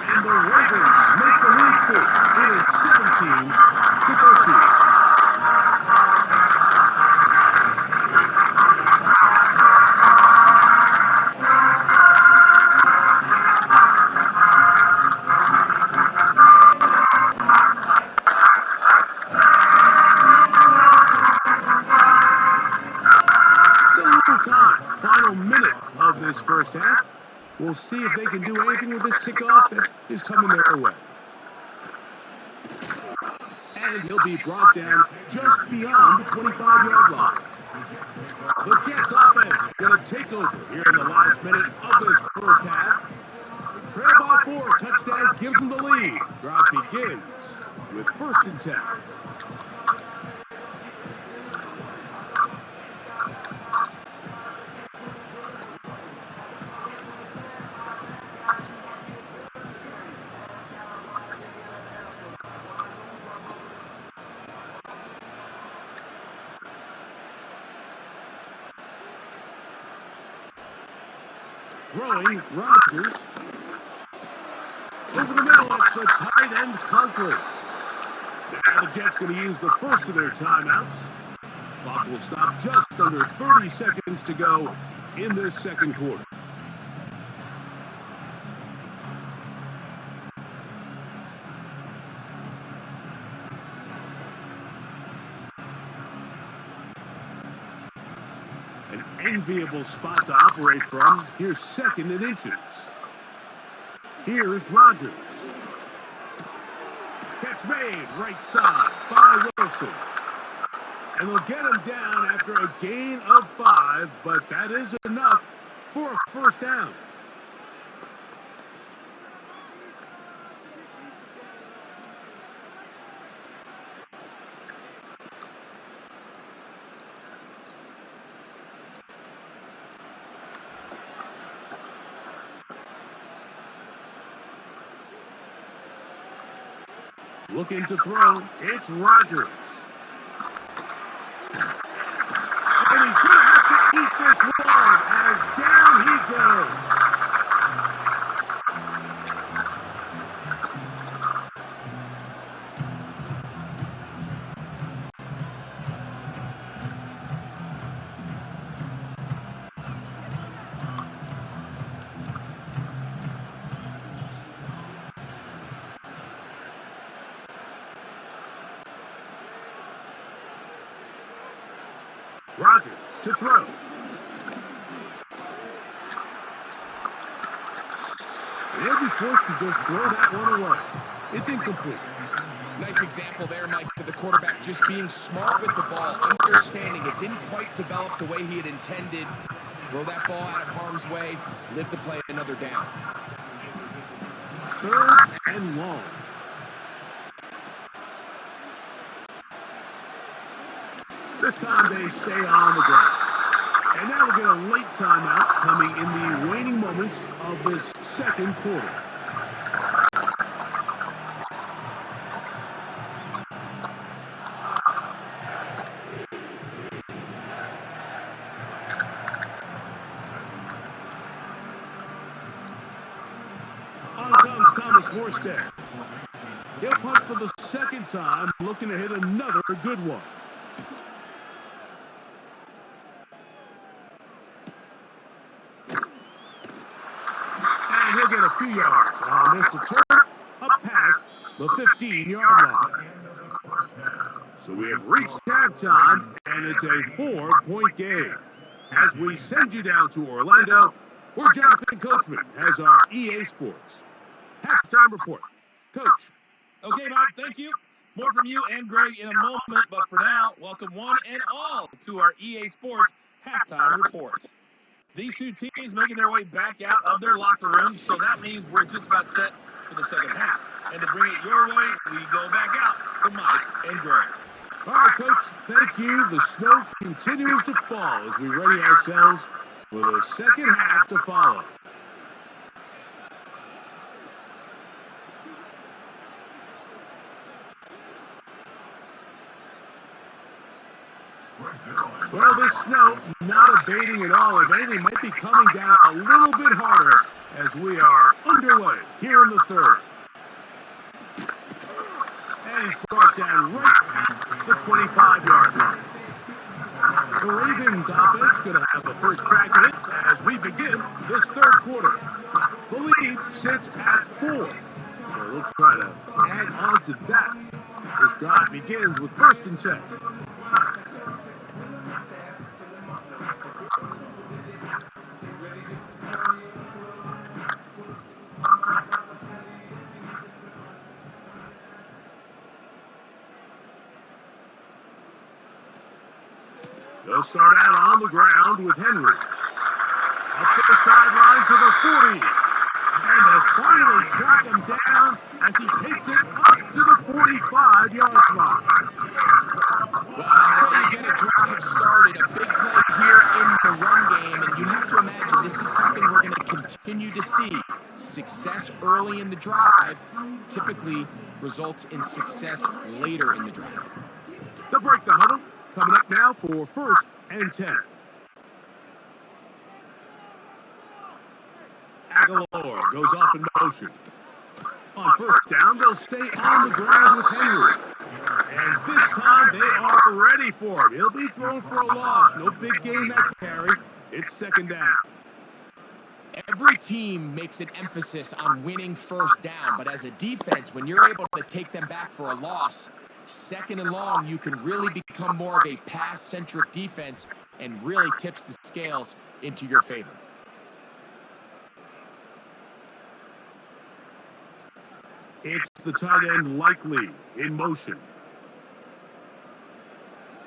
And the Ravens make the lead full. It is 17-13. Final minute of this first half. We'll see if they can do anything with this kickoff that is coming their way. And he'll be brought down just beyond the 25-yard line. The Jets offense going to take over here in the last minute of this first half. The trail by 4, touchdown gives them the lead. Drive begins with 1st and 10. Throwing, Rodgers. Over the middle, that's the tight end, Conklin. Now the Jets going to use the first of their timeouts. Clock will stop just under 30 seconds to go in this second quarter. An enviable spot to operate from. Here's 2nd and inches. Here's Rodgers. Catch made right side by Wilson. And they'll get him down after a gain of 5, but that is enough for a first down. Looking to throw, it's Rodgers. And he's going to have to eat this one as down he goes. Rodgers to throw. And he'll be forced to just throw that one away. It's incomplete. Nice example there, Mike, of the quarterback just being smart with the ball, understanding it didn't quite develop the way he had intended. Throw that ball out of harm's way, live to play another down. 3rd and long. This time they stay on the ground. And now we'll get a late timeout coming in the waning moments of this second quarter. On comes Thomas Morstead. He'll punt for the second time, looking to hit another good one. And he'll get a few yards on this return up past the 15-yard line. So we have reached halftime, and it's a 4-point game. As we send you down to Orlando, where Jonathan Coachman has our EA Sports halftime report. Coach. Okay, Mike, thank you. More from you and Greg in a moment, but for now, welcome one and all to our EA Sports halftime report. These two teams making their way back out of their locker room, so that means we're just about set for the second half. And to bring it your way, we go back out to Mike and Greg. All right, Coach, thank you. The snow continuing to fall as we ready ourselves for the second half to follow. Well, this snow not abating at all. If anything, might be coming down a little bit harder as we are underway here in the third. And he's brought down right at the 25-yard line. The Ravens offense going to have a first crack at it as we begin this third quarter. The lead sits at 4. So they'll try to add on to that. This drive begins with 1st and 10. They'll start out on the ground with Henry. Up to the sideline to the 40. And they'll finally track him down as he takes it up to the 45-yard line. Well, that's how you get a drive started. A big play here in the run game. And you have to imagine this is something we're going to continue to see. Success early in the drive typically results in success later in the drive. They'll break the huddle. Coming up now for 1st and 10. Aguilar goes off in motion. On 1st down, they'll stay on the ground with Henry. And this time, they are ready for him. He'll be thrown for a loss. No big gain that carry. It's 2nd down. Every team makes an emphasis on winning 1st down, but as a defense, when you're able to take them back for a loss, 2nd and long, you can really become more of a pass-centric defense and really tips the scales into your favor. It's the tight end Likely in motion.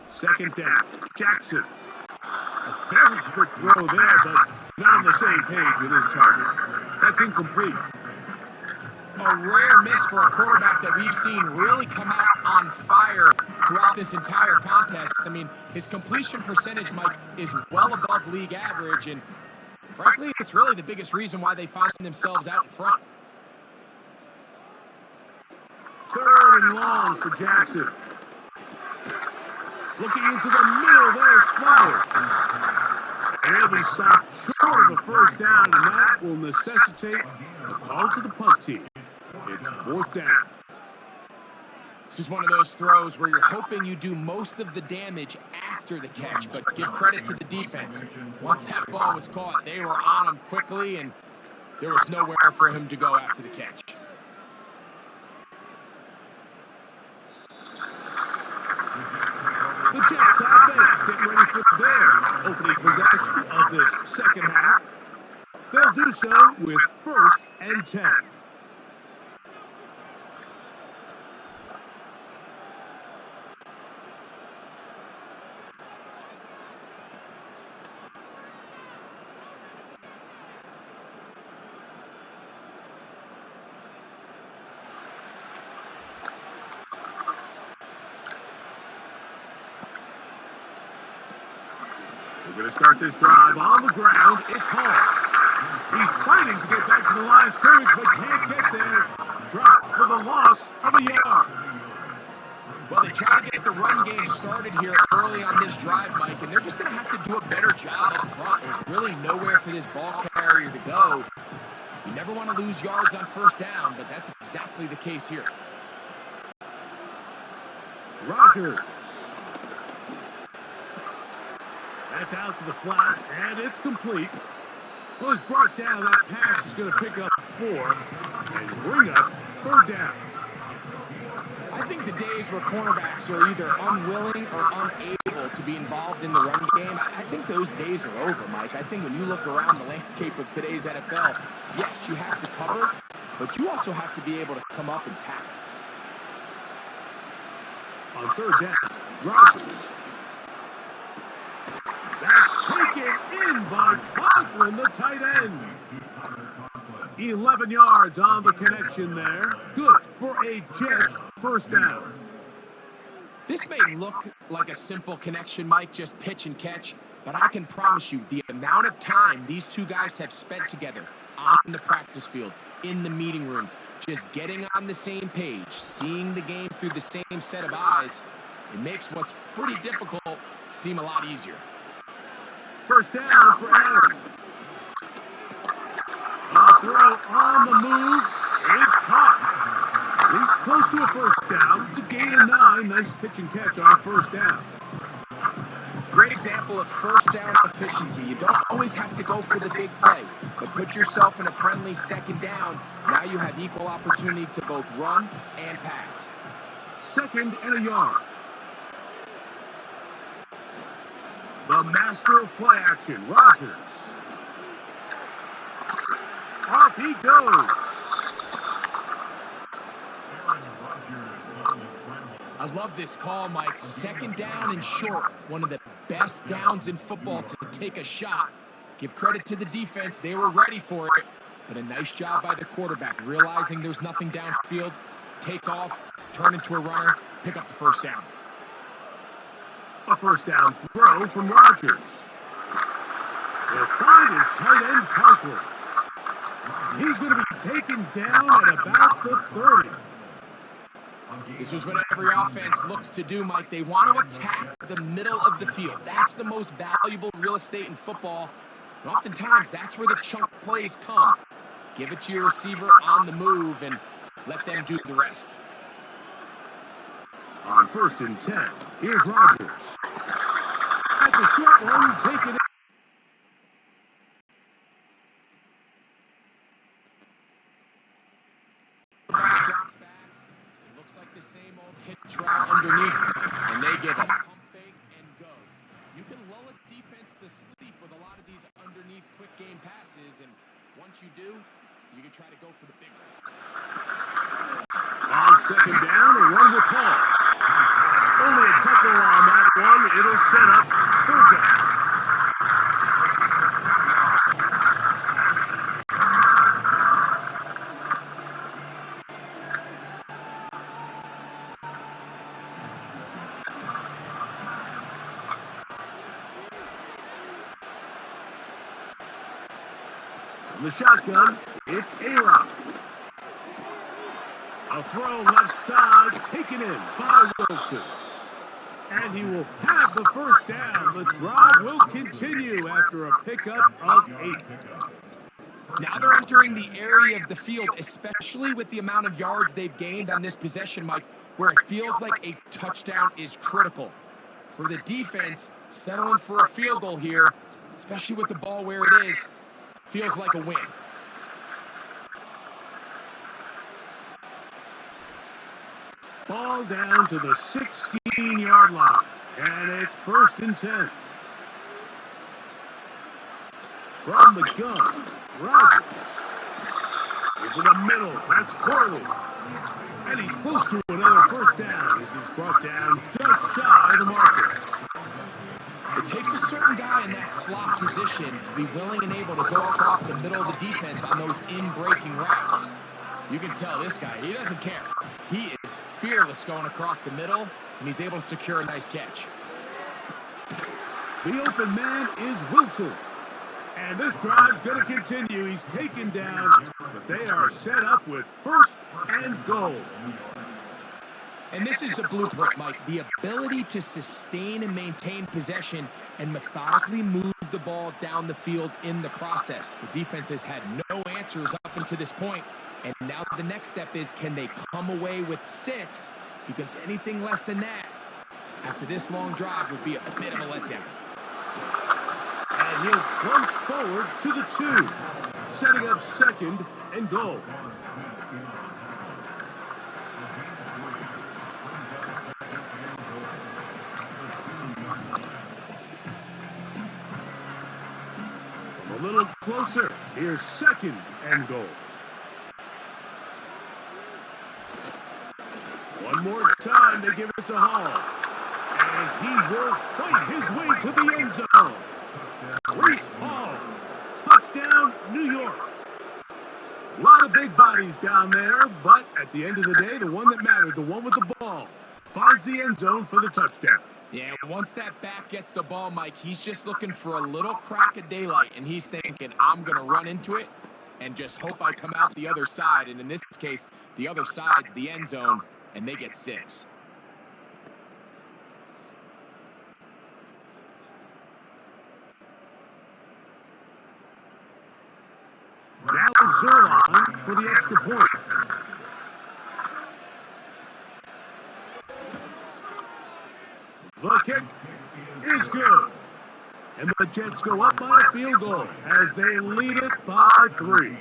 2nd down, Jackson. A very quick throw there, but not on the same page with his target. That's incomplete. A rare miss for a quarterback that we've seen really come out on fire throughout this entire contest. I mean, his completion percentage, Mike, is well above league average, and frankly, it's really the biggest reason why they find themselves out in front. 3rd and long for Jackson. Looking into the middle, there's Flowers. And he'll be stopped short of a 1st down, and that will necessitate a call to the punt team. It's 4th down. This is one of those throws where you're hoping you do most of the damage after the catch, but give credit to the defense. Once that ball was caught, they were on him quickly, and there was nowhere for him to go after the catch. The Jets offense getting ready for their opening possession of this second half. They'll do so with 1st and 10. We're going to start this drive on the ground. It's Hall. He's fighting to get back to the line of scrimmage, but can't get there. Drop for the loss of a yard. Well, they try to get the run game started here early on this drive, Mike, and they're just going to have to do a better job up front. There's really nowhere for this ball carrier to go. You never want to lose yards on 1st down, but that's exactly the case here. Rodgers. That's out to the flat, and it's complete. Well, it's brought down. That pass is going to pick up 4 and bring up 3rd down. I think the days where cornerbacks are either unwilling or unable to be involved in the run game, I think those days are over, Mike. I think when you look around the landscape of today's NFL, yes, you have to cover, but you also have to be able to come up and tackle. On 3rd down, Rodgers. That's taken in by Cobb. Conklin, the tight end. 11 yards on the connection there. Good for a Jets first down. This may look like a simple connection, Mike, just pitch and catch, but I can promise you the amount of time these two guys have spent together on the practice field, in the meeting rooms, just getting on the same page, seeing the game through the same set of eyes, it makes what's pretty difficult seem a lot easier. First down for Aaron. A throw on the move is caught. He's close to a first down. It's a gain of 9. Nice pitch and catch on first down. Great example of first down efficiency. You don't always have to go for the big play, but put yourself in a friendly second down. Now you have equal opportunity to both run and pass. 2nd and a yard. The master of play action, Rodgers. Off he goes. I love this call, Mike. 2nd down and short. One of the best downs in football to take a shot. Give credit to the defense. They were ready for it. But a nice job by the quarterback, realizing there's nothing downfield. Take off, turn into a runner, pick up the first down. A first down throw from Rodgers. He'll find his tight end, Conklin. He's going to be taken down at about the 30. This is what every offense looks to do, Mike. They want to attack the middle of the field. That's the most valuable real estate in football. And oftentimes, that's where the chunk plays come. Give it to your receiver on the move and let them do the rest. On 1st and 10, here's Rodgers. That's a short one, taken in. Drops back. It looks like the same old hitch route underneath, and they give a pump fake and go. You can lull a defense to sleep with a lot of these underneath quick game passes, and once you do, you can try to go for the big one. On 2nd down, a run with Hall. Only a couple on that one. It'll set up 3rd down. From the shotgun, it's A-Rock. A throw left side, taken in by Wilson. And he will have the first down. The drive will continue after a pickup of 8. Now they're entering the area of the field, especially with the amount of yards they've gained on this possession, Mike, where it feels like a touchdown is critical. For the defense, settling for a field goal here, especially with the ball where it is, feels like a win. Ball down to the 16-yard line, and it's 1st and 10. From the gun, Rodgers. Over the middle, that's Corley. And he's close to another first down as he's brought down just shy of the marker. It takes a certain guy in that slot position to be willing and able to go across the middle of the defense on those in-breaking routes. You can tell this guy, he doesn't care. He is fearless going across the middle, and he's able to secure a nice catch. The open man is Wilson. And this drive's going to continue. He's taken down, but they are set up with 1st and goal. And this is the blueprint, Mike. The ability to sustain and maintain possession and methodically move the ball down the field in the process. The defense has had no answers up until this point. And now the next step is, can they come away with 6? Because anything less than that, after this long drive, would be a bit of a letdown. And he'll plunge forward to the 2, setting up 2nd and goal. From a little closer, here's 2nd and goal. One more time, they give it to Hall. And he will fight his way to the end zone. Reese Hall, Touchdown, New York. A lot of big bodies down there, but at the end of the day, the one that mattered, the one with the ball, finds the end zone for the touchdown. Yeah, once that back gets the ball, Mike, he's just looking for a little crack of daylight, and he's thinking, I'm going to run into it and just hope I come out the other side. And in this case, the other side's the end zone, and they get 6. Now Zerline for the extra point. The kick is good. And the Jets go up by a field goal as they lead it by 3.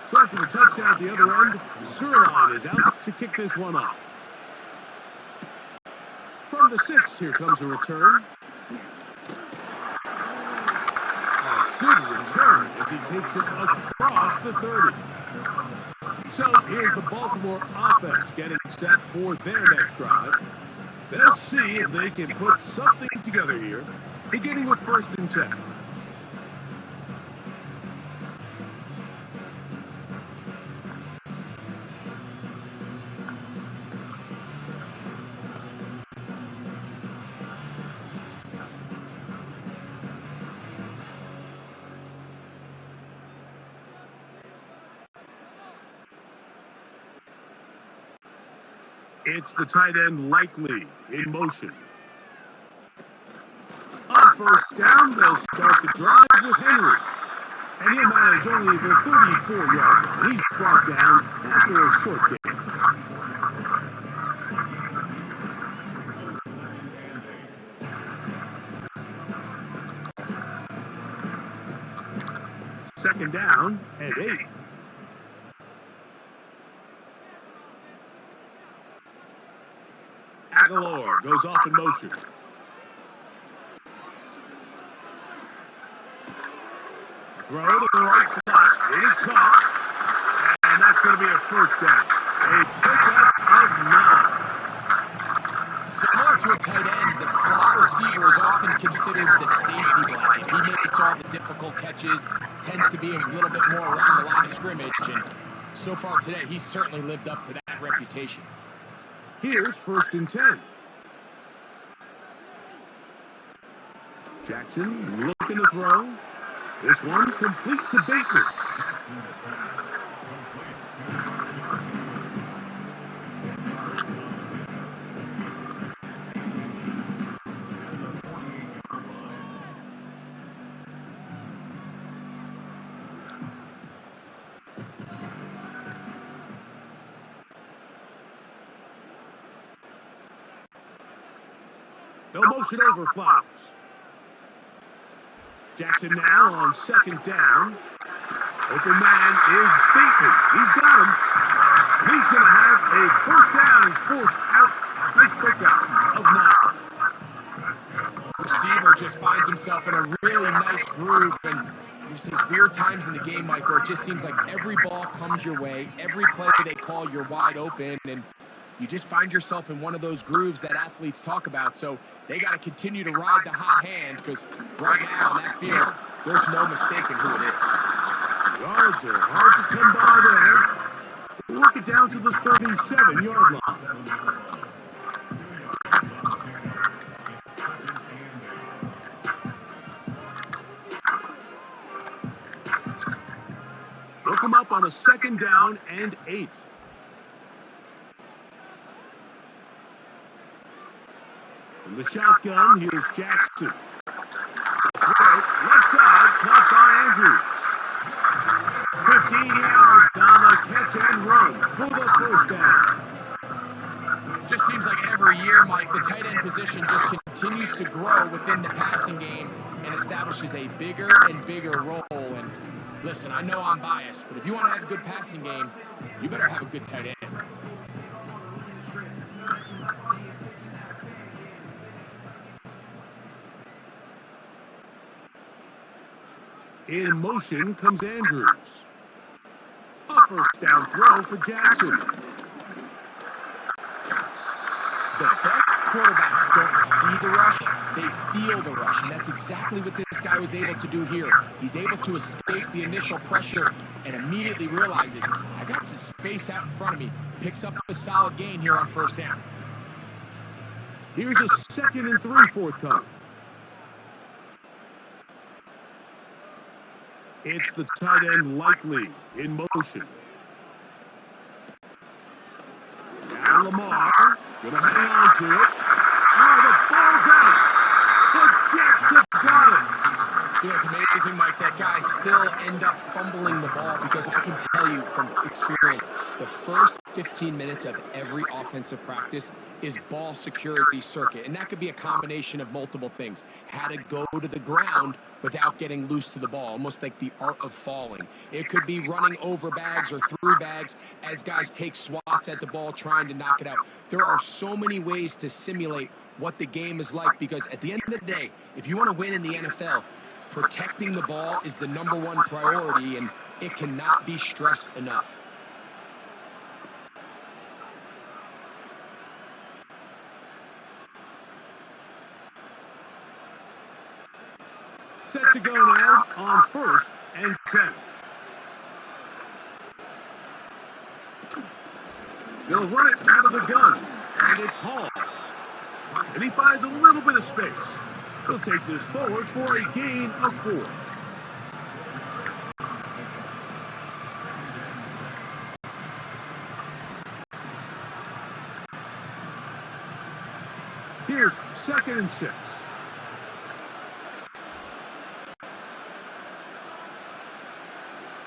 So after the touchdown at the other end, Zerline is out to kick this one off. From the 6, here comes a return. A good return as he takes it across the 30. So here's the Baltimore offense getting set for their next drive. They'll see if they can put something together here, beginning with 1st and 10. It's the tight end Likely in motion. On 1st down, they'll start the drive with Henry. And he'll manage only the 34-yard line. He's brought down after a short gain. Second down and 8. Aguilar goes off in motion. Throw to the right slot. It is caught. And that's going to be a 1st down. A pickup of 9. Similar to a tight end, the slot receiver is often considered the safety blanket. He makes all the difficult catches, tends to be a little bit more around the line of scrimmage, and so far today, he's certainly lived up to that reputation. Here's 1st and 10. Jackson looking to throw. This one complete to Bateman. No motion over Flowers. Jackson now on 2nd down. Open man is Bateman. He's got him. And he's going to have a 1st down. He's forced out. Nice pickup of 9. Receiver just finds himself in a really nice groove, and there's these weird times in the game, Mike, where it just seems like every ball comes your way, every play they call, you're wide open, and you just find yourself in one of those grooves that athletes talk about. So they got to continue to ride the hot hand, because right now on that field, there's no mistaking who it is. Yards are hard to come by there. Work it down to the 37-yard line. They'll come up on a 2nd down and 8. From the shotgun, here's Jackson. Left side, caught by Andrews. 15 yards down the catch and run for the 1st down. Just seems like every year, Mike, the tight end position just continues to grow within the passing game and establishes a bigger and bigger role. And Listen, I know I'm biased, but if you want to have a good passing game, you better have a good tight end. In motion comes Andrews. A first down throw for Jackson. The best quarterbacks don't see the rush, they feel the rush, and that's exactly what this guy was able to do here. He's able to escape the initial pressure and immediately realizes, I got some space out in front of me, picks up a solid gain here on first down. Here's a 2nd and 3 forthcoming. It's the tight end Likely in motion. Now Lamar gonna hang on to it. Oh, the ball's out. The Jets have got it. You know, it's amazing, Mike, that guys still end up fumbling the ball because I can tell you from experience, the first 15 minutes of every offensive practice is ball security circuit. And that could be a combination of multiple things. How to go to the ground without getting loose to the ball, almost like the art of falling. It could be running over bags or through bags as guys take swats at the ball trying to knock it out. There are so many ways to simulate what the game is like because at the end of the day, if you want to win in the NFL, protecting the ball is the #1 priority and it cannot be stressed enough. Set to go now on 1st and 10. They'll run it out of the gun, and it's Hall. And he finds a little bit of space. He'll take this forward for a gain of 4. Here's 2nd and 6.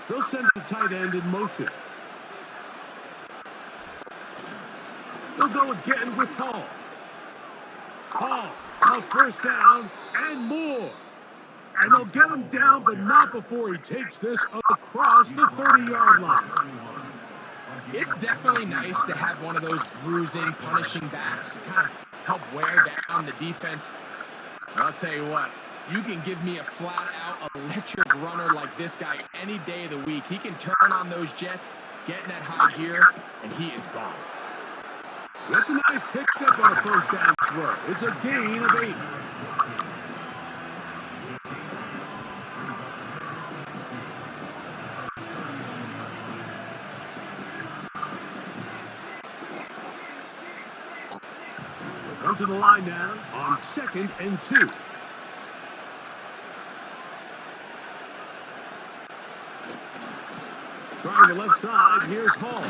They'll send the tight end in motion. They'll go again with Hall. Hall, a first down and more. And they'll get him down, but not before he takes this across the 30-yard line. It's definitely nice to have one of those bruising, punishing backs kind of help wear down the defense. I'll tell you what. You can give me a flat-out electric runner like this guy any day of the week. He can turn on those jets, get in that high gear, and he is gone. That's a nice pickup on a first down throw. It's a gain of 8. They come to the line now on 2nd and 2. Trying the left side, here's Hall.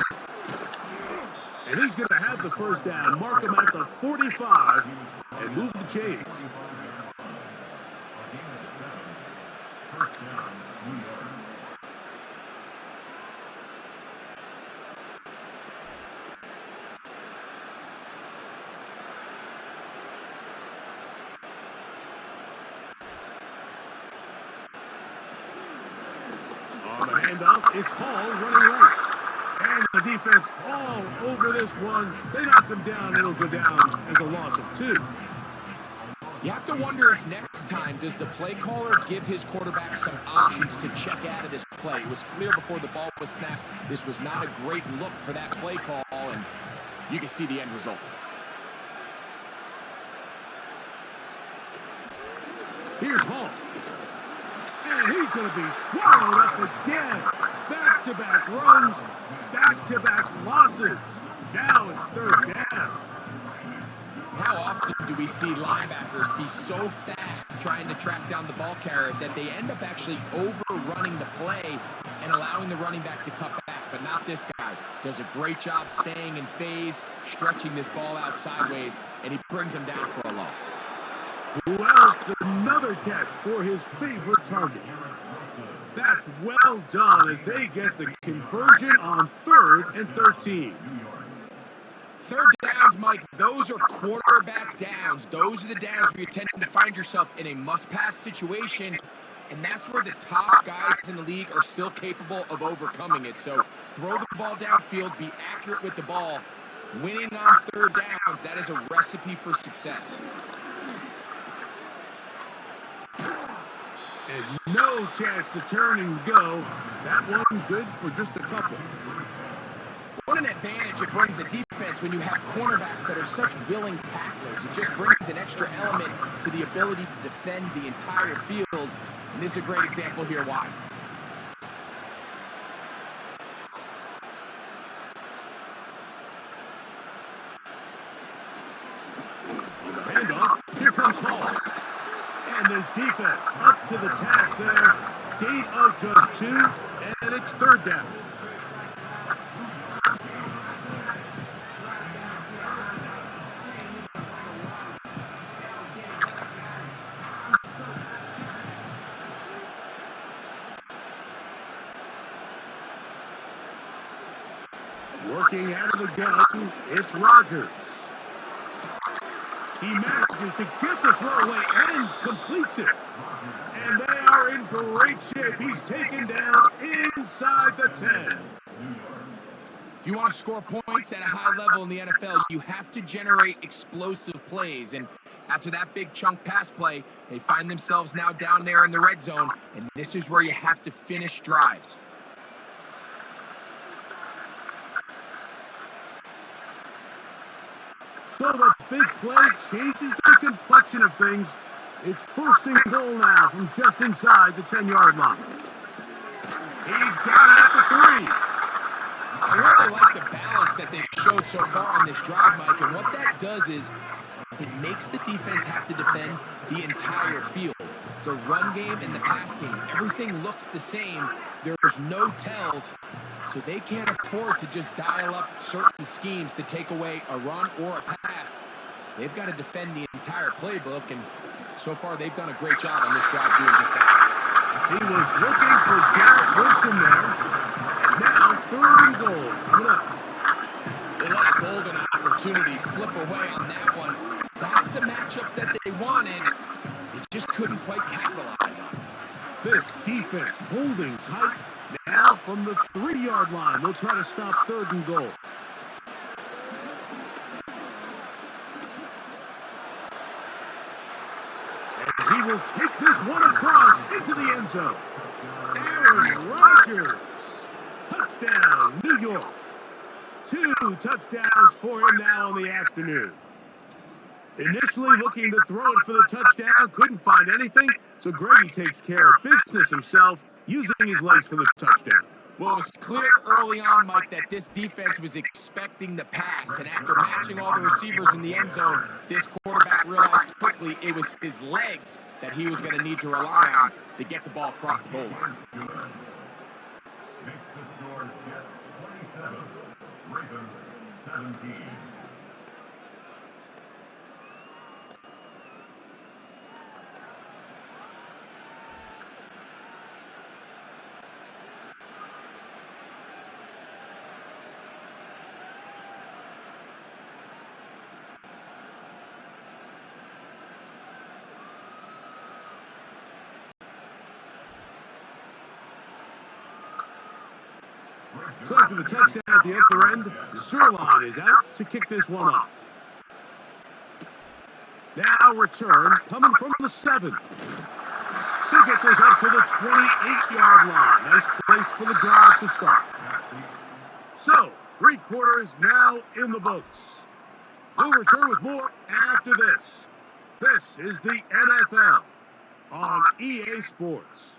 And he's going to have the first down, mark him at the 45, and move the chains. On the handoff, it's Hall running right. And the defense all over this one. They knock him down. It'll go down as a loss of 2. You have to wonder if next time does the play caller give his quarterback some options to check out of this play. It was clear before the ball was snapped. This was not a great look for that play call, and you can see the end result. Here's Hall. And he's going to be swallowed up again. Back-to-back runs, back-to-back losses. Now it's 3rd down. How often do we see linebackers be so fast trying to track down the ball carrier that they end up actually overrunning the play and allowing the running back to cut back? But not this guy. Does a great job staying in phase, stretching this ball out sideways, and he brings him down for a loss. Who else? Another catch for his favorite target. That's well done as they get the conversion on 3rd and 13. Third downs, Mike, those are quarterback downs. Those are the downs where you tend to find yourself in a must-pass situation, And that's where the top guys in the league are still capable of overcoming it. So throw the ball downfield, be accurate with the ball. Winning on third downs, that is a recipe for success. And no chance to turn and go. That one good for just a couple. What an advantage it brings a defense when you have cornerbacks that are such willing tacklers. It just brings an extra element to the ability to defend the entire field. And this is a great example here why. Handoff. Here comes Hall. And this defense up to the task there. Gain of just 2, and it's third down. Working out of the gun, it's Rodgers. He manages to get the throw away and completes it. And they are in great shape. He's taken down inside the 10. If you want to score points at a high level in the NFL, you have to generate explosive plays. And after that big chunk pass play, they find themselves now down there in the red zone. And this is where you have to finish drives. So the big play changes the complexion of things. It's first and goal now from just inside the 10-yard line. He's got it at the 3. I really like the balance that they've showed so far on this drive, Mike. And what that does is it makes the defense have to defend the entire field. The run game and the pass game, everything looks the same. There's no tells. So they can't afford to just dial up certain schemes to take away a run or a pass. They've got to defend the entire playbook, and so far they've done a great job on this drive doing just that. He was looking for Garrett Wilson there, and now third and goal coming up. They let a golden opportunity slip away on that one. That's the matchup that they wanted. They just couldn't quite capitalize on it. This defense holding tight. Now from the 3-yard line, they'll try to stop third and goal. And he will take this one across into the end zone. Aaron Rodgers. Touchdown, New York. 2 touchdowns for him now in the afternoon. Initially looking to throw it for the touchdown, couldn't find anything, so Grady takes care of business himself, using his legs for the touchdown. Well, it was clear early on, Mike, that this defense was expecting the pass. And after matching all the receivers in the end zone, this quarterback realized quickly it was his legs that he was going to need to rely on to get the ball across the goal line. Makes the score Jets 27, Ravens 17. So after the touchdown at the other end, Zerline is out to kick this one off. Now return coming from the 7. They get this up to the 28-yard line. Nice place for the drive to start. So, 3 quarters now in the books. We'll return with more after this. This is the NFL on EA Sports.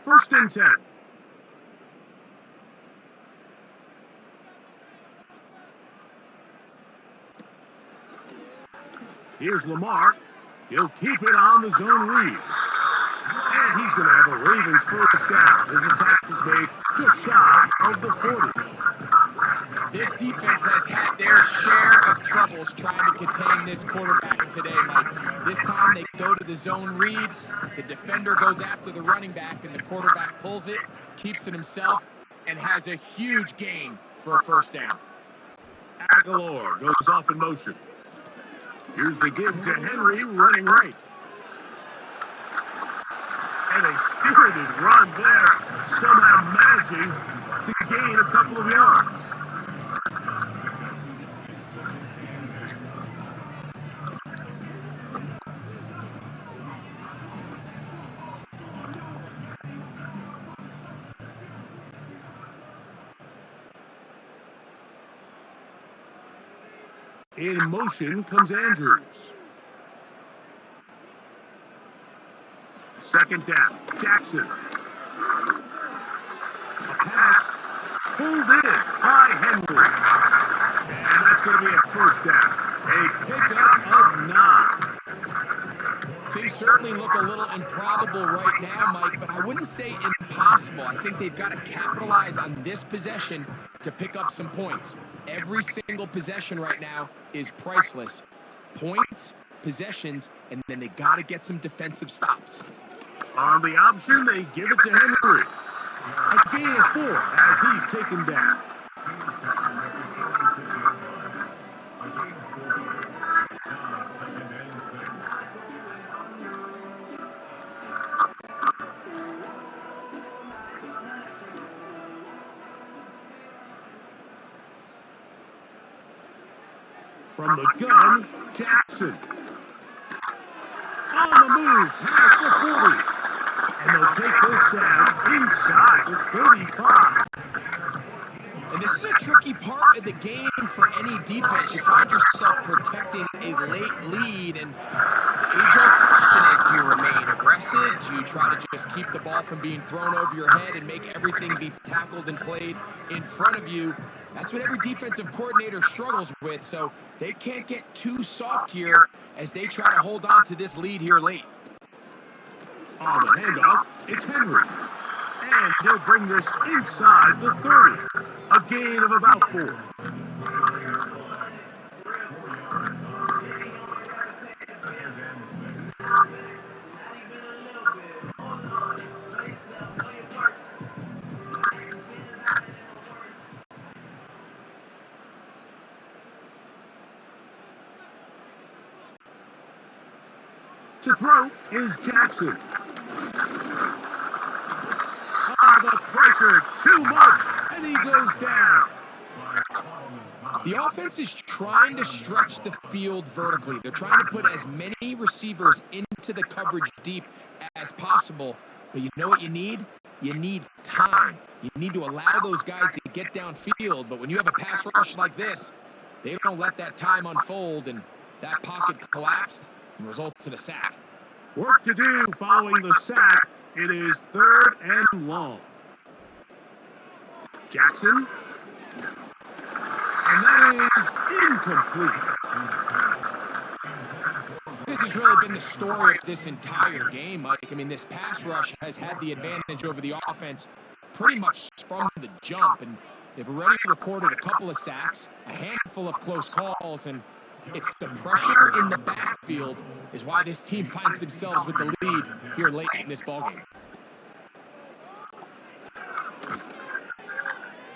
First and 10. Here's Lamar. He'll keep it on the zone read. And he's going to have a Ravens first down as the tackle's made just shy of the 40. This defense has had their share of troubles trying to contain this quarterback today, Mike. This time they go to the zone read. The defender goes after the running back, and the quarterback pulls it, keeps it himself, and has a huge gain for a first down. Aguilar goes off in motion. Here's the give to Henry running right. And a spirited run there, somehow managing to gain a couple of yards. In motion comes Andrews. Second down, Jackson. A pass pulled in by Henry. And that's going to be a first down. A pickup of 9. Things certainly look a little improbable right now, Mike, but I wouldn't say impossible. I think they've got to capitalize on this possession to pick up some points. Every single possession right now is priceless. Points, possessions, and then they got to get some defensive stops. On the option, they give it to Henry. A gain of 4 as he's taken down. From the gun, Jackson. On the move, past the 40. And they'll take this down inside the 35. And this is a tricky part of the game for any defense. You find yourself protecting a late lead, and the age-old question is, do you remain aggressive? Do you try to just keep the ball from being thrown over your head and make everything be tackled and played in front of you? That's what every defensive coordinator struggles with, so they can't get too soft here as they try to hold on to this lead here late. On the handoff, it's Henry. And they'll bring this inside the 30. A gain of about 4. To throw is Jackson. The pressure, too much, and he goes down. The offense is trying to stretch the field vertically. They're trying to put as many receivers into the coverage deep as possible. But you know what you need? You need time. You need to allow those guys to get downfield. But when you have a pass rush like this, they don't let that time unfold, and that pocket collapsed and results in a sack. Work to do following the sack. It is 3rd and long. Jackson. And that is incomplete. This has really been the story of this entire game, Mike. I mean, this pass rush has had the advantage over the offense pretty much from the jump, and they've already recorded a couple of sacks, a handful of close calls, and it's the pressure in the backfield is why this team finds themselves with the lead here late in this ballgame.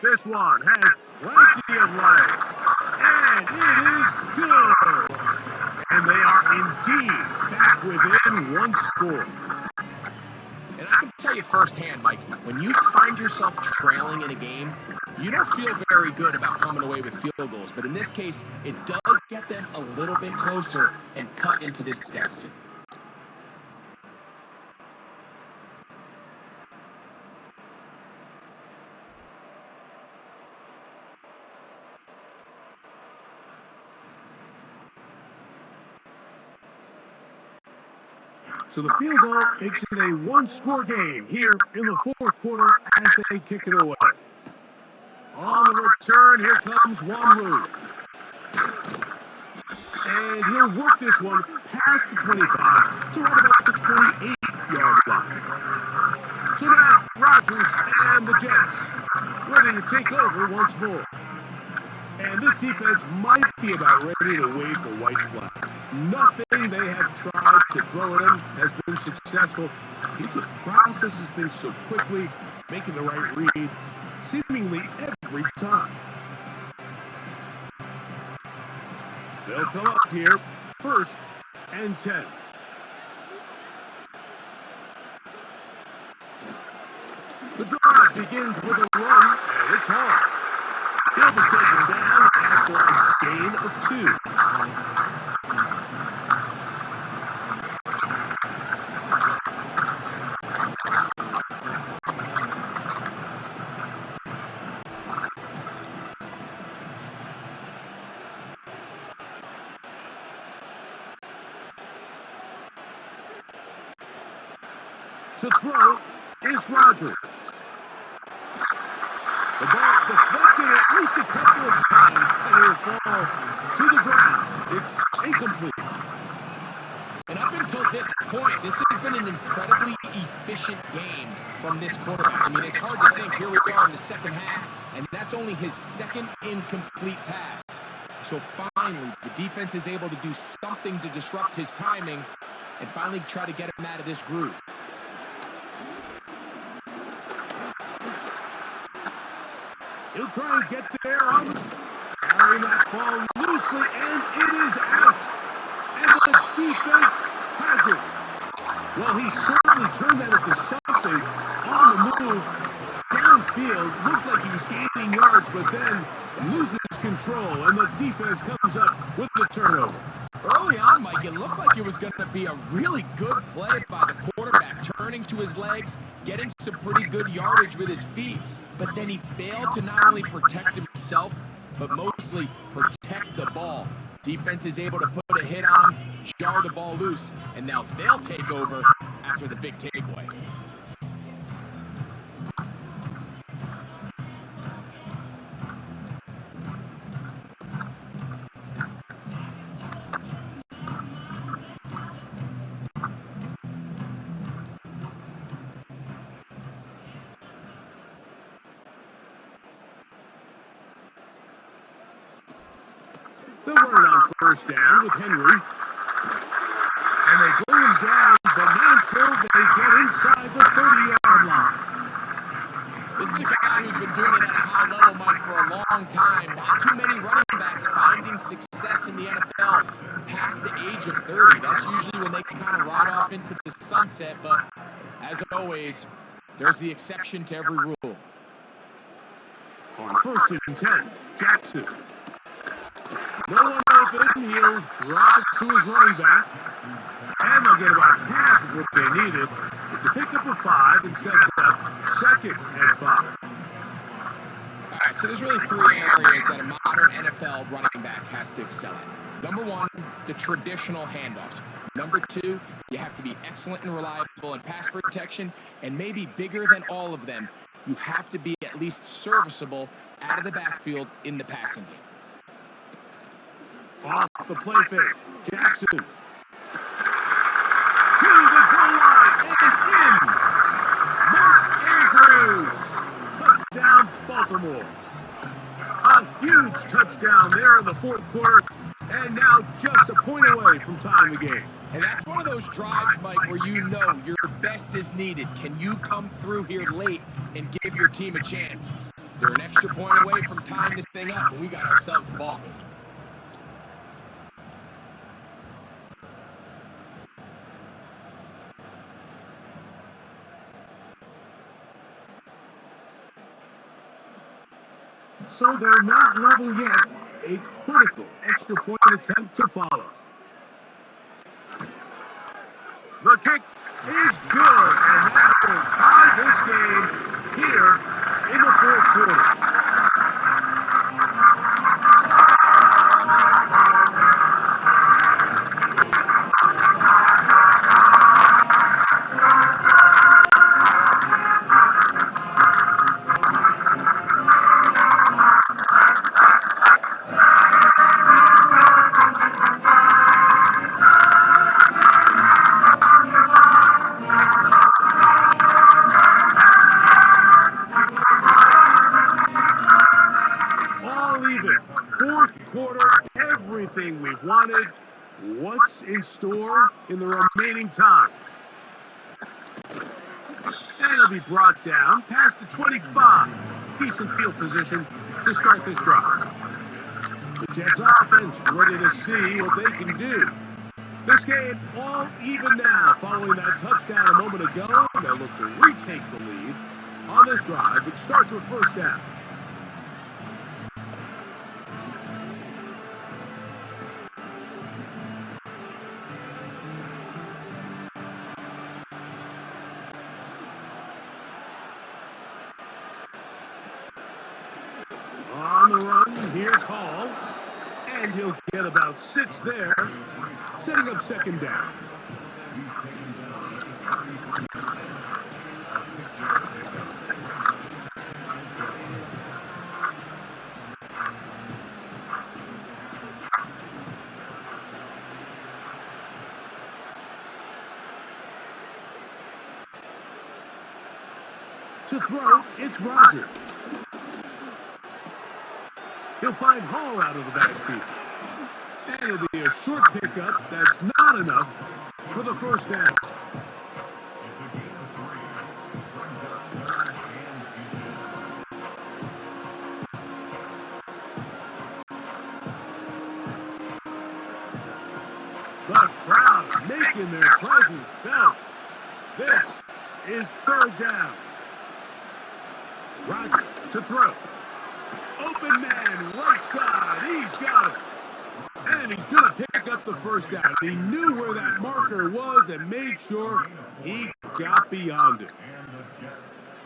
This one has plenty of life, and it is good. And they are indeed back within 1 score. And I can tell you firsthand, Mike, when you find yourself trailing in a game, you don't feel very good about coming away with field goals. But in this case, it does get them a little bit closer and cut into this deficit. So the field goal makes it a 1-score game here in the 4th quarter as they kick it away. On the return, here comes Wanwu. And he'll work this one past the 25 to right about the 28-yard line. So now Rodgers and the Jets ready to take over once more. And this defense might be about ready to wave the white flag. Nothing they have tried to throw at him has been successful. He just processes things so quickly, making the right read, seemingly every time. They'll come up here, 1st and 10. The drive begins with a run, and it's hard. He'll be taken down after a gain of 2. To throw is Rodgers. The ball deflected at least a couple of times, and it will fall to the ground. It's incomplete. And up until this point, this has been an incredibly efficient game from this quarterback. I mean, it's hard to think. Here we are in the second half, and that's only his 2nd incomplete pass. So finally, the defense is able to do something to disrupt his timing and finally try to get him out of this groove. He'll try and get there on carrying that ball loosely, and it is out. And the defense has it. Well, he certainly turned that into something on the move. Downfield, looked like he was gaining yards, but then loses control, and the defense comes up with the turnover. Early on, Mike, it looked like it was going to be a really good play by the quarterback, turning to his legs, getting some pretty good yardage with his feet. But then he failed to not only protect himself, but mostly protect the ball. Defense is able to put a hit on him, jar the ball loose, and now they'll take over after the big takeaway. They'll run it on 1st down with Henry. And they bring him down, but not until they get inside the 30-yard line. This is a guy who's been doing it at a high level, Mike, for a long time. Not too many running backs finding success in the NFL past the age of 30. That's usually when they kind of ride off into the sunset, but as always, there's the exception to every rule. On 1st and 10, Jackson. No one open, he'll drop it to his running back. And they'll get about half of what they needed. It's a pickup of 5 and sets up 2nd and 5. All right, so there's really 3 areas that a modern NFL running back has to excel at. Number 1, the traditional handoffs. Number 2, you have to be excellent and reliable in pass protection. And maybe bigger than all of them, you have to be at least serviceable out of the backfield in the passing game. Off the play fake, Jackson. To the goal line and in. Mark Andrews. Touchdown, Baltimore. A huge touchdown there in the 4th quarter. And now just a point away from tying the game. And that's one of those drives, Mike, where you know your best is needed. Can you come through here late and give your team a chance? They're an extra point away from tying this thing up, and we got ourselves a ball game. So they're not level yet. A critical extra point attempt to follow. The kick is good, and that will tie this game here in the 4th quarter. quarter, everything we've wanted. What's in store in the remaining time? And it'll be brought down past the 25. Decent field position to start this drive. The Jets offense ready to see what they can do. This game all even now following that touchdown a moment ago. They'll look to retake the lead on this drive, which starts with first down. On the run, here's Hall. And he'll get about 6 there, setting up second down. To throw, it's Rodgers. He'll find Hall out of the backfield. And it'll be a short pickup that's not enough for the first down. The crowd making their presence felt. This is third down. Rodgers to throw. Open man, right side. He's got it. And he's going to pick up the first down. He knew where that marker was and made sure he got beyond it.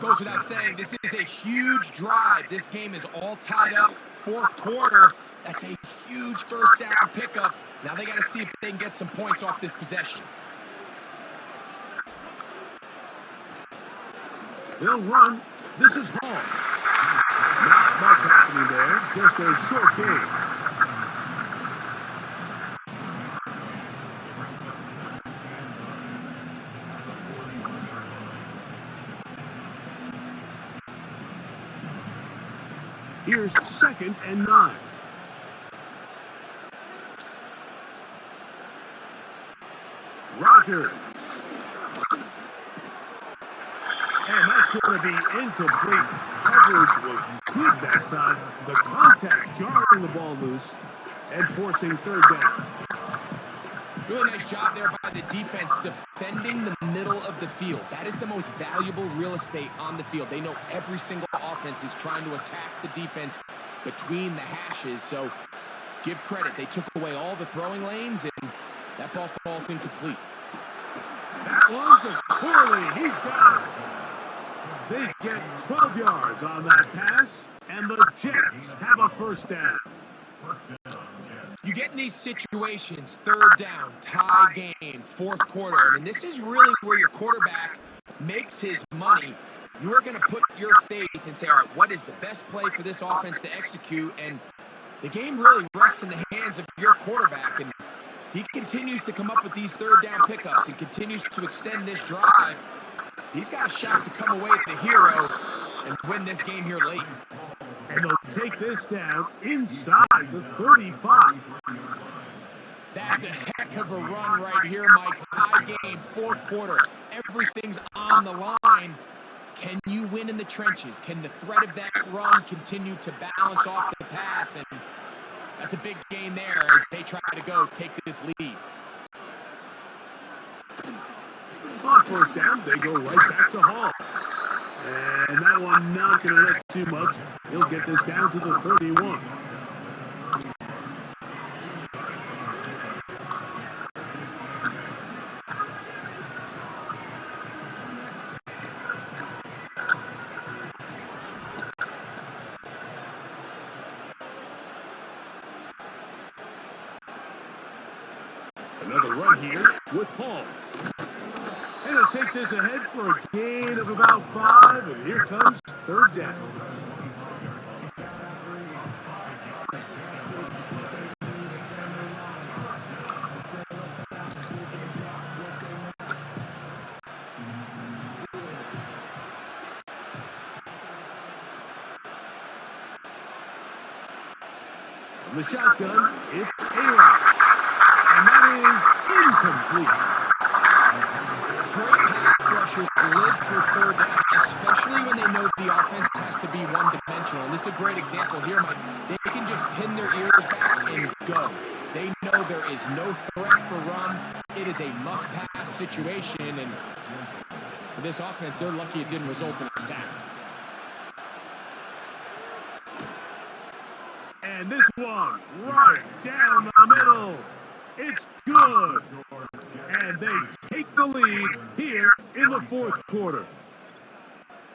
Goes without saying, this is a huge drive. This game is all tied up. Fourth quarter, that's a huge first down pickup. Now they got to see if they can get some points off this possession. They'll run. This is Hall. Not much happening there. Just a short game. Here's 2nd and 9. Rodgers. And that's going to be incomplete. Coverage was good that time. The contact jarring the ball loose and forcing third down. Really nice job there by the defense defending the middle of the field. That is the most valuable real estate on the field. They know every single offense is trying to attack the defense between the hashes. So give credit. They took away all the throwing lanes and that ball falls incomplete. That one's a poorly. He's got it. They get 12 yards on that pass, and the Jets have a first down. You get in these situations, third down, tie game, fourth quarter. I mean, this is really where your quarterback makes his money. You're going to put your faith and say, all right, what is the best play for this offense to execute? And the game really rests in the hands of your quarterback. And he continues to come up with these third down pickups and continues to extend this drive. He's got a shot to come away the hero and win this game here late. And they'll take this down inside the 35. That's a heck of a run right here, Mike. Tie game, fourth quarter. Everything's on the line. Can you win in the trenches? Can the threat of that run continue to balance off the pass? And that's a big gain there as they try to go take this lead. On first down, they go right back to Hall. And that one not going to let too much. He'll get this down to the 31. Another run here with Hall. And he'll take this ahead for a gain of about 5, and here comes third down. From the shotgun, it's A-Rock. And that is incomplete. Great pass rushers live for third down, especially when they know the offense has to be one-dimensional. And this is a great example here, Mike. They can just pin their ears back and go. They know there is no threat for run. It is a must-pass situation, and for this offense, they're lucky it didn't result in a sack. And this one, right down the middle. It's good. And they take the lead here in the fourth quarter.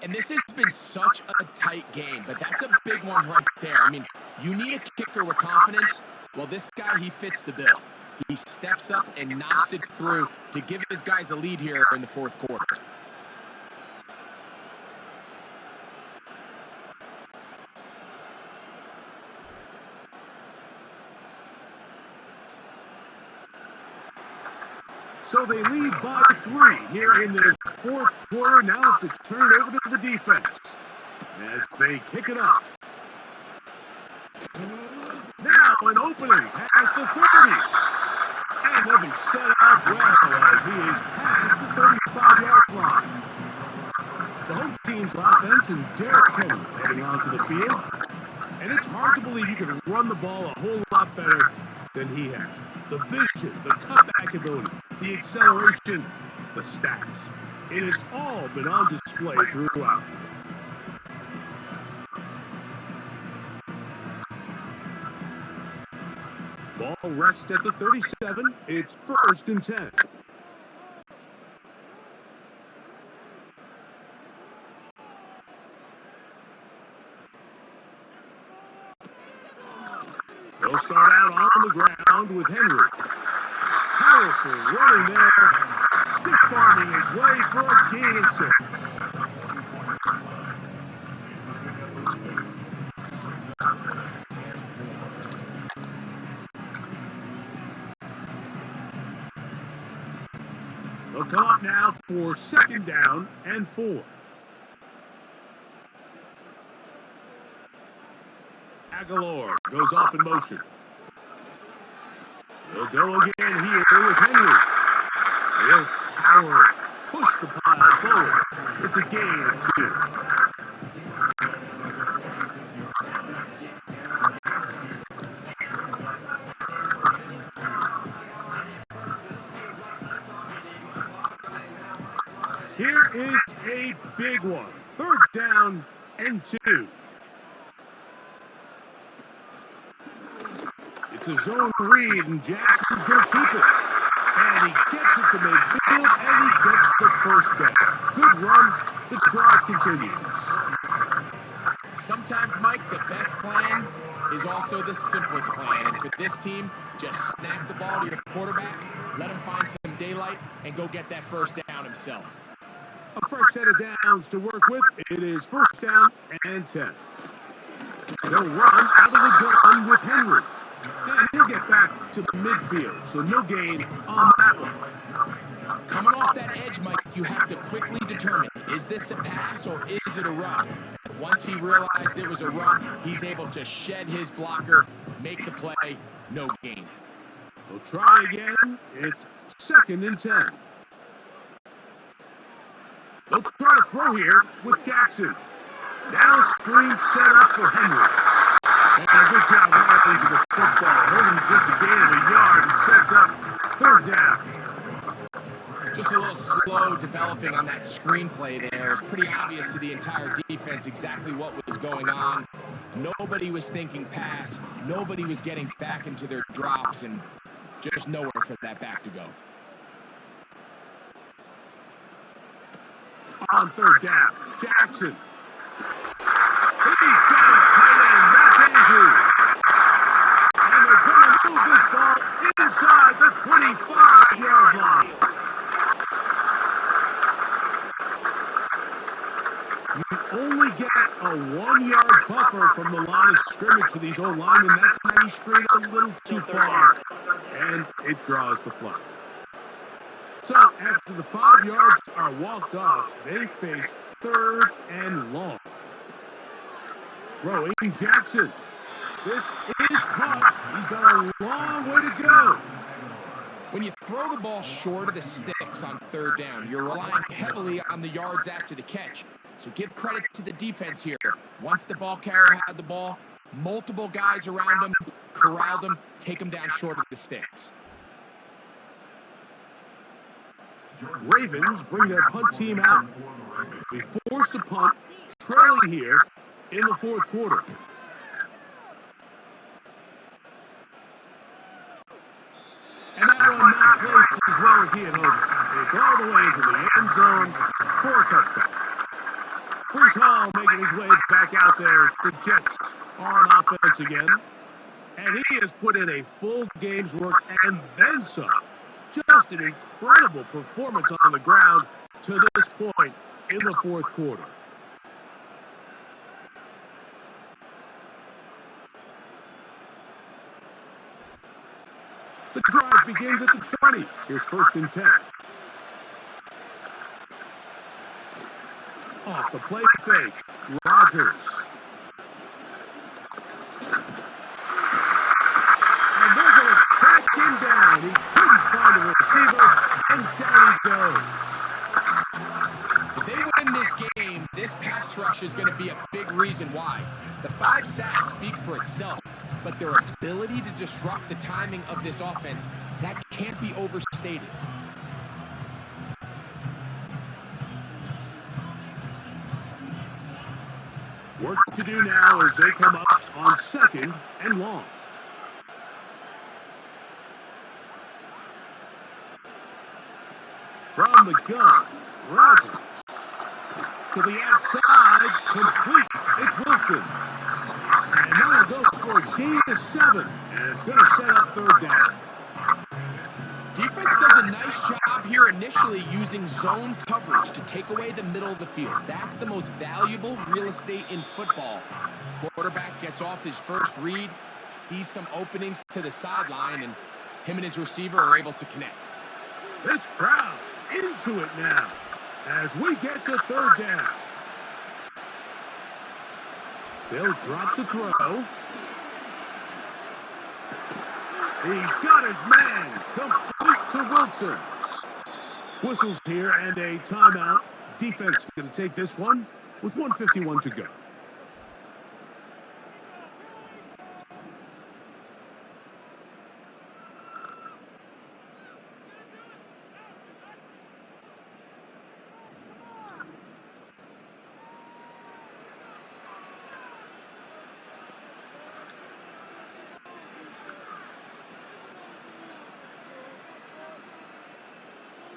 And this has been such a tight game, but that's a big one right there. I mean, you need a kicker with confidence. Well, this guy, he fits the bill. He steps up and knocks it through to give his guys a lead here in the fourth quarter. So they lead by 3 here in this fourth quarter. Now have to turn it over to the defense as they kick it up. Now an opening past the 30. And they'll be set up well as he is past the 35-yard line. The home team's offense and Derrick Henry heading onto the field. And it's hard to believe you can run the ball a whole lot better than he has. The vision, the cutback ability, the acceleration, the stats. It has all been on display throughout. Ball rests at the 37. It's 1st and 10. They'll start out on the ground with Henry. Powerful running there. Stiff arming his way for a gain of 6. They'll come up now for 2nd down and 4. Aguilar goes off in motion. He'll go again here with Henry. He'll power it, push the pile forward. It's a gain of 2. Here is a big one. 3rd down and 2. It's a zone read, and Jackson's going to keep it. And he gets it to midfield, and he gets the 1st down. Good run. The drive continues. Sometimes, Mike, the best plan is also the simplest plan. And for this team, just snap the ball to your quarterback, let him find some daylight, and go get that 1st down himself. A fresh set of downs to work with. It is 1st down and 10. They'll run out of the gun with Henry. And he'll get back to the midfield, so no gain on that one. Coming off that edge, Mike, you have to quickly determine, is this a pass or is it a run? Once he realized it was a run, he's able to shed his blocker, make the play, no gain. They'll try again. It's 2nd and 10. They'll try to throw here with Jackson. Now a screen set up for Henry. And a good job running into the football, holding just a gain of a yard and sets up 3rd down. Just a little slow developing on that screenplay there. It's pretty obvious to the entire defense exactly what was going on. Nobody was thinking pass. Nobody was getting back into their drops, and just nowhere for that back to go. On 3rd down, Jackson. He's got his tight end. That's Andrew. And they're going to move this ball inside the 25-yard line. You only get a 1-yard buffer from the line of scrimmage for these old linemen. That's how you straight a little too far. And it draws the flag. So after the 5 yards are walked off, they face 3rd and long. Throwing Jackson. This is is caught. He's got a long way to go. When you throw the ball short of the sticks on third down, you're relying heavily on the yards after the catch. So give credit to the defense here. Once the ball carrier had the ball, multiple guys around him, corralled him, take him down short of the sticks. Ravens bring their punt team out. We forced to punt, trailing here in the fourth quarter. And that one not placed as well as he had hoped. It's all the way into the end zone for a touchdown. Brees Hall making his way back out there. The Jets are on offense again. And he has put in a full game's work and then some. Just an incredible performance on the ground to this point in the fourth quarter. The drive begins at the 20. Here's 1st and 10. Off the play fake, Rodgers. And they're going to track him down. He couldn't find a receiver, and down he goes. If they win this game, this pass rush is going to be a big reason why. The 5 sacks speak for itself, but their ability to disrupt the timing of this offense, that can't be overstated. Work to do now as they come up on 2nd and long. From the gun, Rodgers. To the outside, complete. It's Wilson. And now he'll go for a gain of 7. And it's going to set up 3rd down. Defense does a nice job here initially using zone coverage to take away the middle of the field. That's the most valuable real estate in football. Quarterback gets off his first read, sees some openings to the sideline, and him and his receiver are able to connect. This crowd into it now as we get to 3rd down. They'll drop to throw. He's got his man. Complete to Wilson. Whistles here and a timeout. Defense going to take this one with 1:51 to go.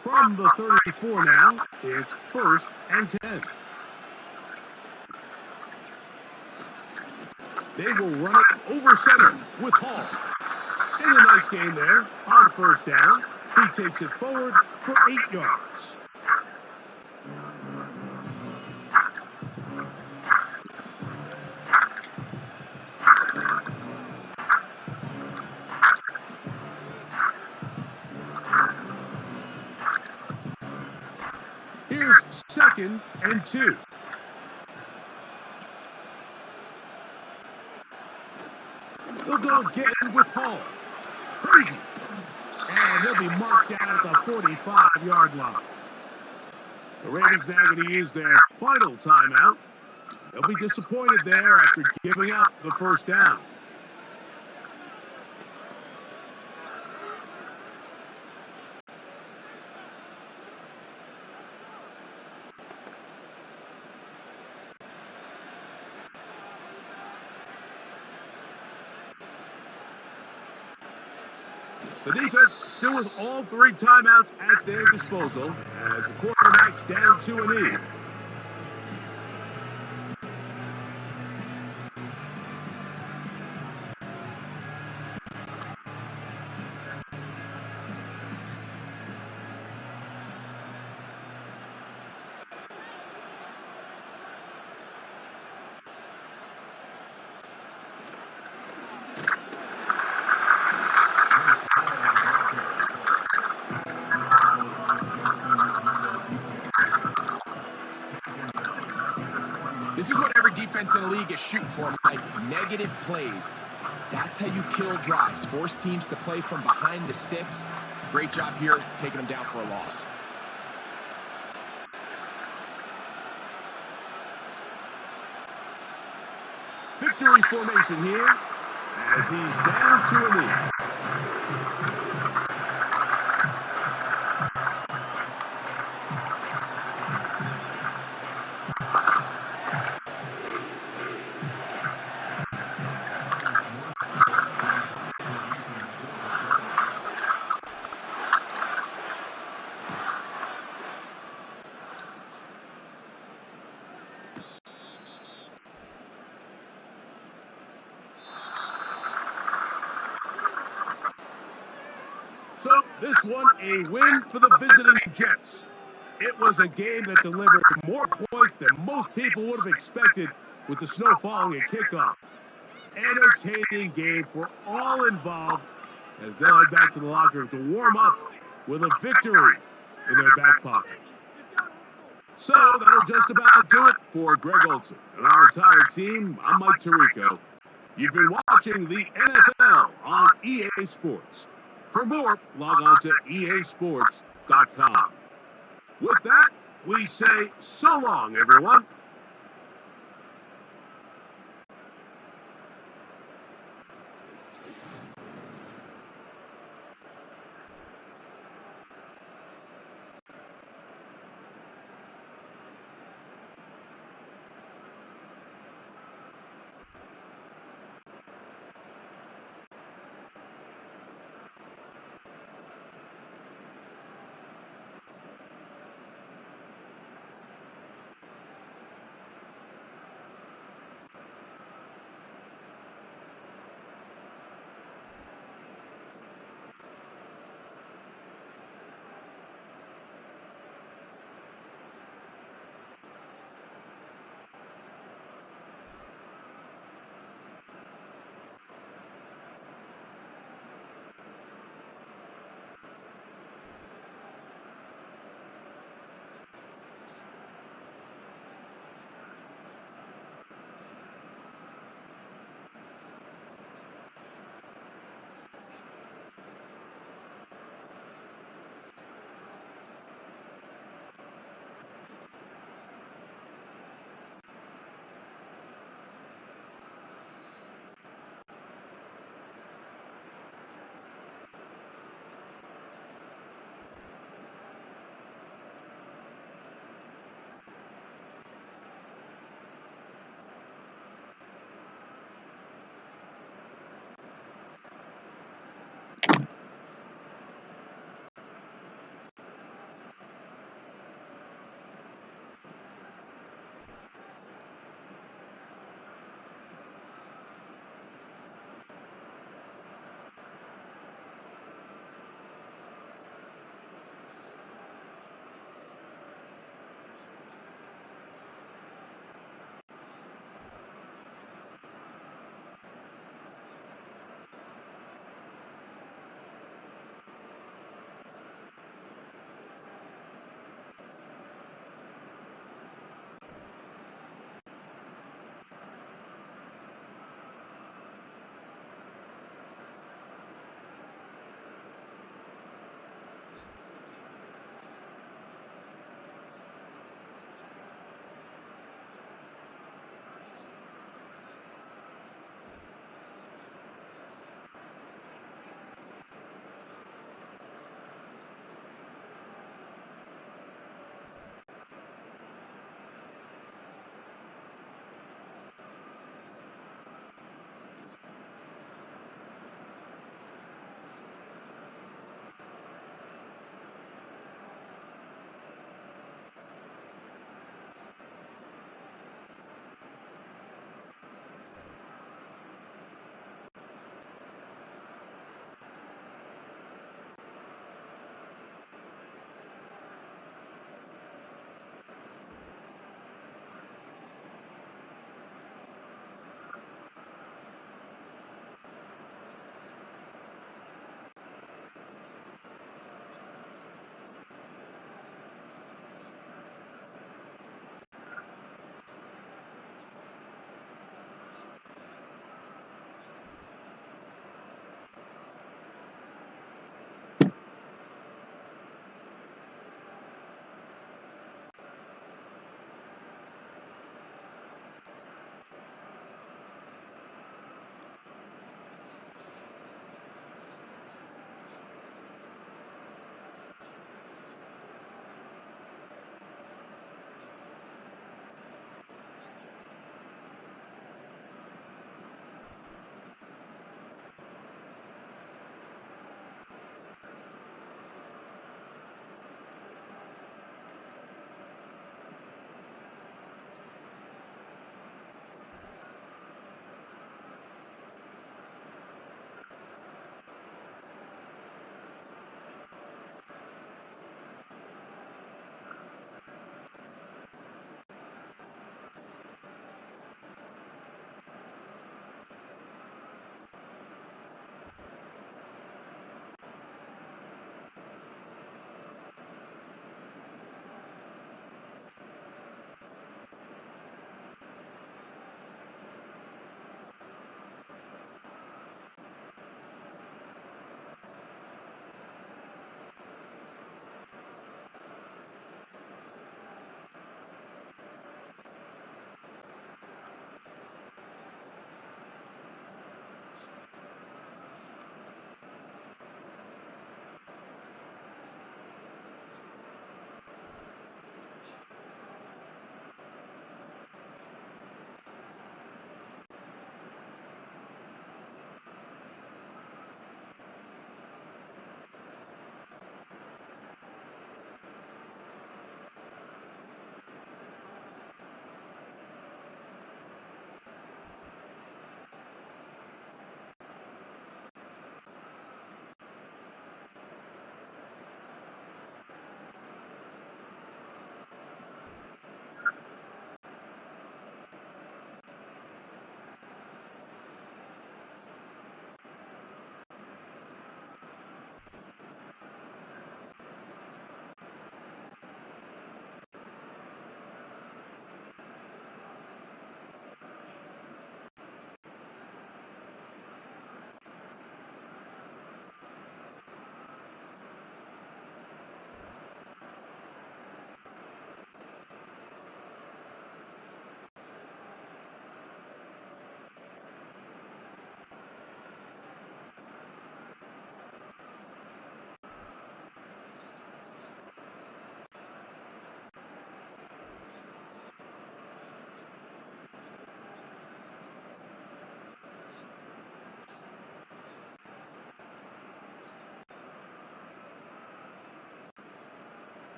From the 34 now, it's 1st and 10. They will run it over center with Hall. And a nice gain there on 1st down. He takes it forward for 8 yards. Here's 2nd and 2. They'll go again with Hall. Crazy. And he'll be marked out at the 45-yard line. The Ravens now going to use their final timeout. They'll be disappointed there after giving up the 1st down. The defense still with all 3 timeouts at their disposal as the quarterback's down to a knee. This is what every defense in the league is shooting for, Mike. Negative plays. That's how you kill drives. Force teams to play from behind the sticks. Great job here, taking them down for a loss. Victory formation here as he's down to a knee. So this one a win for the visiting Jets. It was a game that delivered more points than most people would have expected with the snow falling at kickoff. Entertaining game for all involved as they head back to the locker room to warm up with a victory in their back pocket. So that'll just about do it for Greg Olson and our entire team. I'm Mike Tirico. You've been watching the NFL on EA Sports. For more, log on to easports.com. With that, we say so long, everyone.